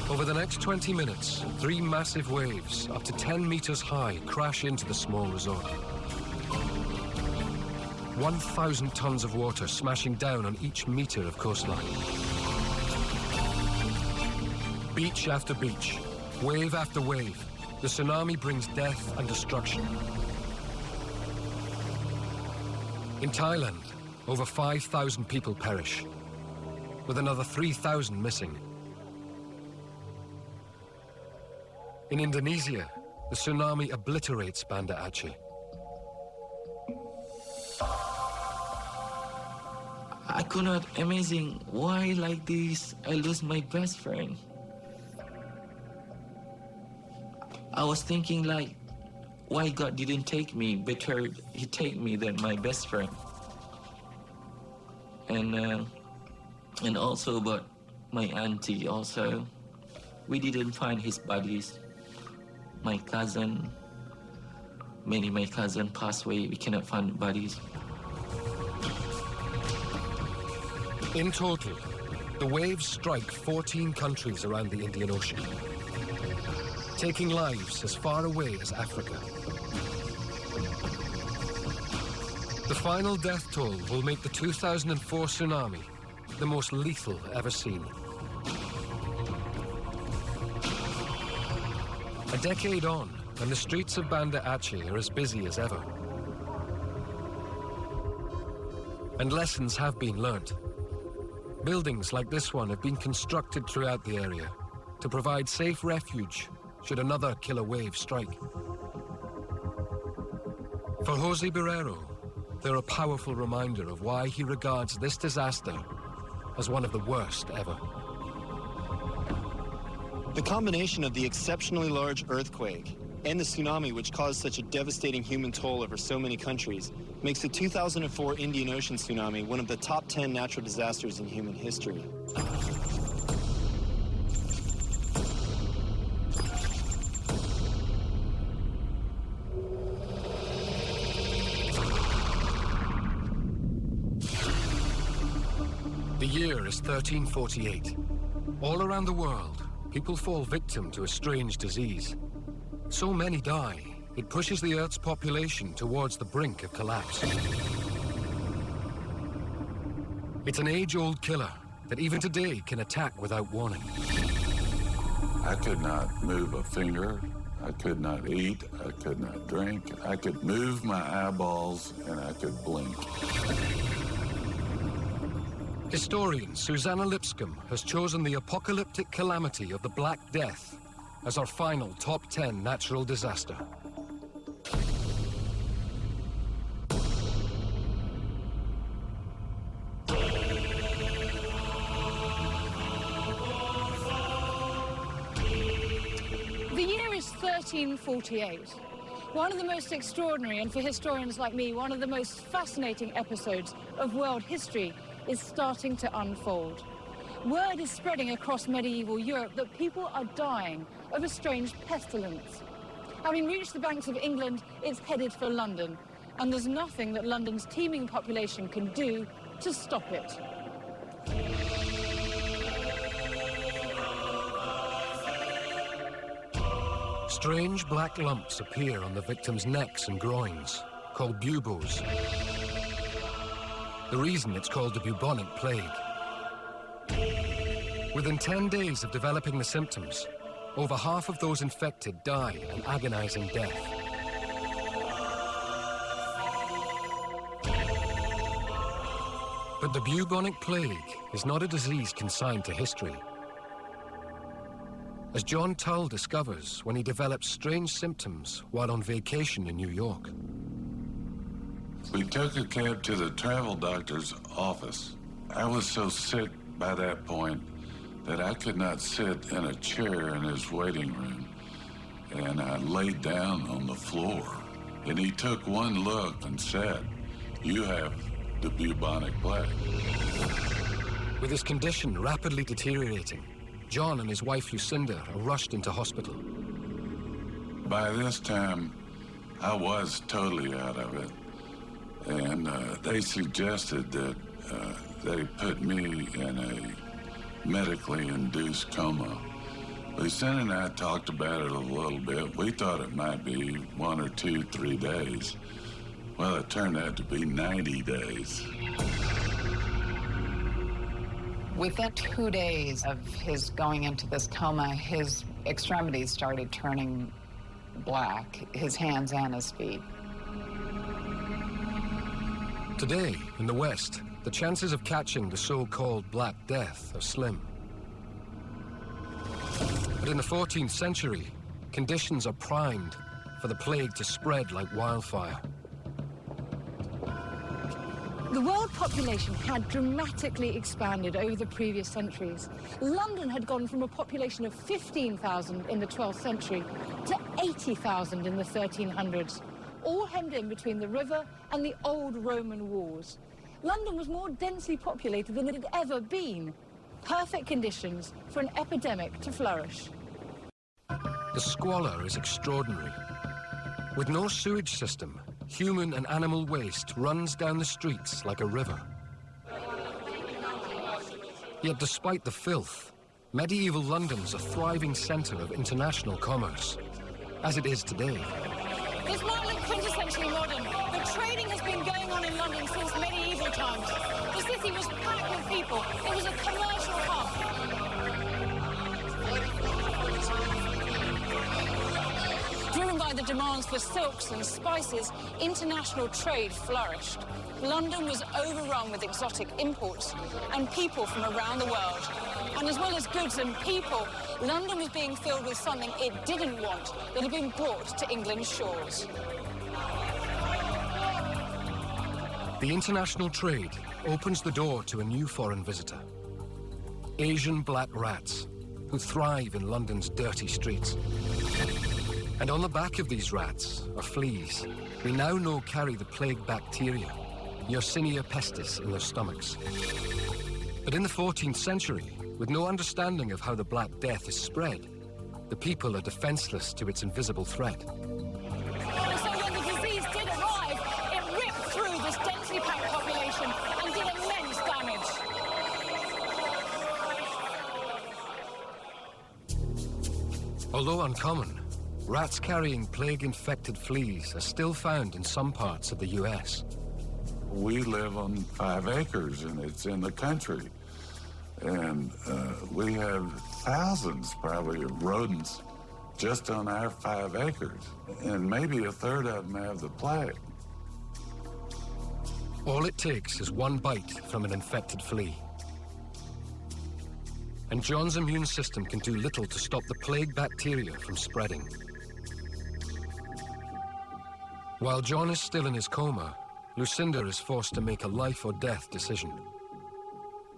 [SPEAKER 1] Over the next 20 minutes, 3 massive waves, up to 10 meters high, crash into the small resort. 1,000 tons of water smashing down on each meter of coastline. Beach after beach, wave after wave, the tsunami brings death and destruction. In Thailand, over 5,000 people perish, with another 3,000 missing. In Indonesia, the tsunami obliterates Banda Aceh.
[SPEAKER 23] I could not imagine why like this I lose my best friend. I was thinking like, why God didn't take me? Better he take me than my best friend. And also about my auntie also. We didn't find his bodies. My cousin, many of my cousins passed away. We cannot find bodies.
[SPEAKER 1] In total, the waves strike 14 countries around the Indian Ocean, taking lives as far away as Africa. The final death toll will make the 2004 tsunami the most lethal ever seen. A decade on, and the streets of Banda Aceh are as busy as ever. And lessons have been learnt. Buildings like this one have been constructed throughout the area to provide safe refuge should another killer wave strike. For Jose Barrero, they're a powerful reminder of why he regards this disaster as one of the worst ever.
[SPEAKER 2] The combination of the exceptionally large earthquake and the tsunami, which caused such a devastating human toll over so many countries, makes the 2004 Indian Ocean tsunami one of the top 10 natural disasters in human history.
[SPEAKER 1] The year is 1348. All around the world, people fall victim to a strange disease. So many die, it pushes the Earth's population towards the brink of collapse. It's an age-old killer that even today can attack without warning.
[SPEAKER 4] I could not move a finger. I could not eat. I could not drink. I could move my eyeballs and I could blink.
[SPEAKER 1] Historian Susanna Lipscomb has chosen the apocalyptic calamity of the Black Death as our final top 10 natural disaster.
[SPEAKER 6] The year is 1348. One of the most extraordinary, and for historians like me, one of the most fascinating episodes of world history is starting to unfold. Word is spreading across medieval Europe that people are dying of a strange pestilence. Having reached the banks of England, it's headed for London, and there's nothing that London's teeming population can do to stop it.
[SPEAKER 1] Strange black lumps appear on the victims' necks and groins, called buboes. The reason it's called the bubonic plague. Within 10 days of developing the symptoms, over half of those infected die an agonizing death. But the bubonic plague is not a disease consigned to history. As John Tull discovers when he develops strange symptoms while on vacation in New York.
[SPEAKER 4] We took a cab to the travel doctor's office. I was so sick by that point that I could not sit in a chair in his waiting room, and I laid down on the floor. And he took one look and said, "You have the bubonic plague."
[SPEAKER 1] With his condition rapidly deteriorating, John and his wife Lucinda are rushed into hospital.
[SPEAKER 4] By this time, I was totally out of it, and they suggested that they put me in a medically induced coma. Lucinda and I talked about it a little bit. We thought it might be 1 or 2, 3 days. Well, it turned out to be 90 days.
[SPEAKER 10] Within 2 days of his going into this coma, his extremities started turning black, his hands and his feet.
[SPEAKER 1] Today, in the West, the chances of catching the so-called Black Death are slim. But in the 14th century, conditions are primed for the plague to spread like wildfire.
[SPEAKER 6] The world population had dramatically expanded over the previous centuries. London had gone from a population of 15,000 in the 12th century to 80,000 in the 1300s, all hemmed in between the river and the old Roman walls. London was more densely populated than it had ever been. Perfect conditions for an epidemic to flourish.
[SPEAKER 1] The squalor is extraordinary. With no sewage system, human and animal waste runs down the streets like a river. Yet despite the filth, medieval London's a thriving centre of international commerce, as it is today.
[SPEAKER 6] This might look quintessentially modern, but trading has been going on in London since medieval times. The city was packed with people. It was a commercial hub. Driven by the demands for silks and spices, international trade flourished. London was overrun with exotic imports and people from around the world. And as well as goods and people, London was being filled with something it didn't want that had been brought to England's shores.
[SPEAKER 1] The international trade opens the door to a new foreign visitor. Asian black rats, who thrive in London's dirty streets. And on the back of these rats are fleas we now know carry the plague bacteria, Yersinia pestis, in their stomachs. But in the 14th century, with no understanding of how the Black Death is spread, the people are defenseless to its invisible threat.
[SPEAKER 6] And so when the disease did arrive, it ripped through this densely packed population and did immense damage.
[SPEAKER 1] Although uncommon, rats carrying plague-infected fleas are still found in some parts of the U.S.
[SPEAKER 4] We live on 5 acres, and it's in the country. And we have thousands, probably, of rodents just on our 5 acres. And maybe a third of them have the plague.
[SPEAKER 1] All it takes is one bite from an infected flea. And John's immune system can do little to stop the plague bacteria from spreading. While John is still in his coma, Lucinda is forced to make a life or death decision.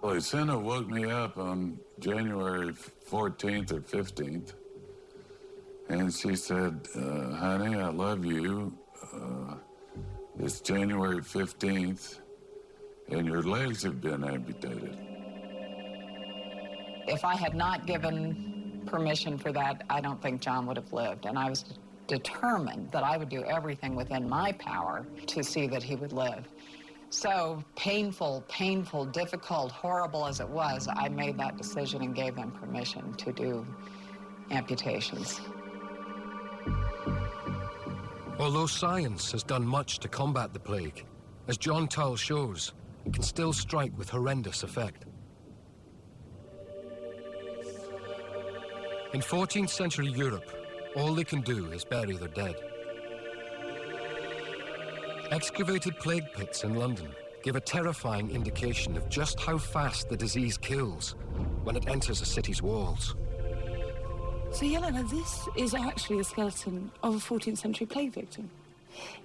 [SPEAKER 4] Lucinda woke me up on January 14th or 15th, and she said, honey, I love you. It's January 15th, and your legs have been amputated.
[SPEAKER 10] If I had not given permission for that, I don't think John would have lived. And I was determined that I would do everything within my power to see that he would live. So painful, difficult, horrible as it was, I made that decision and gave them permission to do amputations.
[SPEAKER 1] Although science has done much to combat the plague, as John Tull shows, it can still strike with horrendous effect. In 14th century Europe, all they can do is bury their dead. Excavated plague pits in London give a terrifying indication of just how fast the disease kills when it enters a city's walls.
[SPEAKER 6] So, Yelena, this is actually the skeleton of a 14th century plague victim.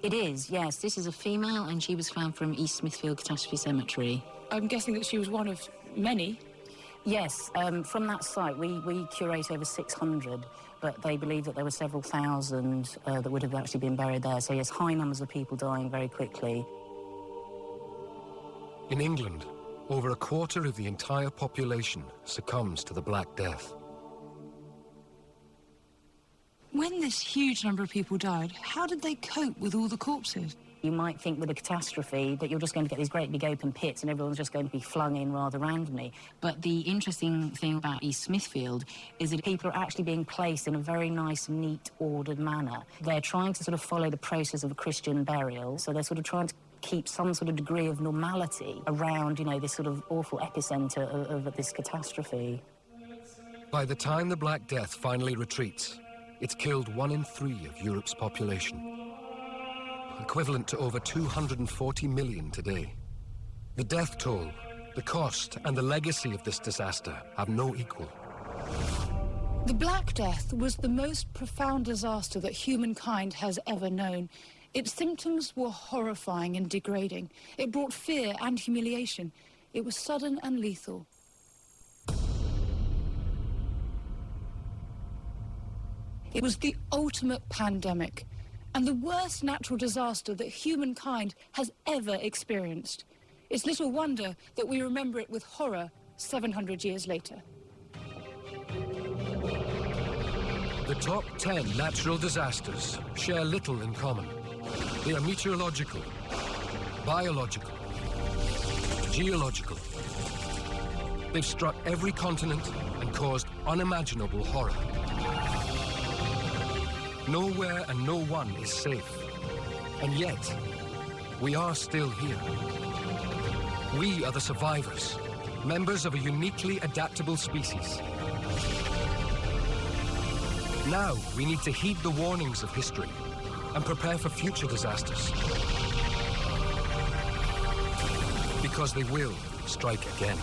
[SPEAKER 13] It is, yes. This is a female, and she was found from East Smithfield Catastrophe Cemetery.
[SPEAKER 6] I'm guessing that she was one of many.
[SPEAKER 13] Yes, from that site, we curate over 600, but they believe that there were several thousand that would have actually been buried there. So, yes, high numbers of people dying very quickly.
[SPEAKER 1] In England, over a quarter of the entire population succumbs to the Black Death.
[SPEAKER 6] When this huge number of people died, how did they cope with all the corpses?
[SPEAKER 13] You might think with a catastrophe that you're just going to get these great big open pits and everyone's just going to be flung in rather randomly. But the interesting thing about East Smithfield is that people are actually being placed in a very nice, neat, ordered manner. They're trying to sort of follow the process of a Christian burial, so they're sort of trying to keep some sort of degree of normality around, you know, this sort of awful epicentre of this catastrophe.
[SPEAKER 1] By the time the Black Death finally retreats, it's killed 1 in 3 of Europe's population, equivalent to over 240 million today. The death toll, the cost, and the legacy of this disaster have no equal.
[SPEAKER 6] The Black Death was the most profound disaster that humankind has ever known. Its symptoms were horrifying and degrading. It brought fear and humiliation. It was sudden and lethal. It was the ultimate pandemic and the worst natural disaster that humankind has ever experienced. It's little wonder that we remember it with horror 700 years later.
[SPEAKER 1] The top 10 natural disasters share little in common. They are meteorological, biological, geological. They've struck every continent and caused unimaginable horror. Nowhere and no one is safe. And yet, we are still here. We are the survivors, members of a uniquely adaptable species. Now, we need to heed the warnings of history and prepare for future disasters. Because they will strike again.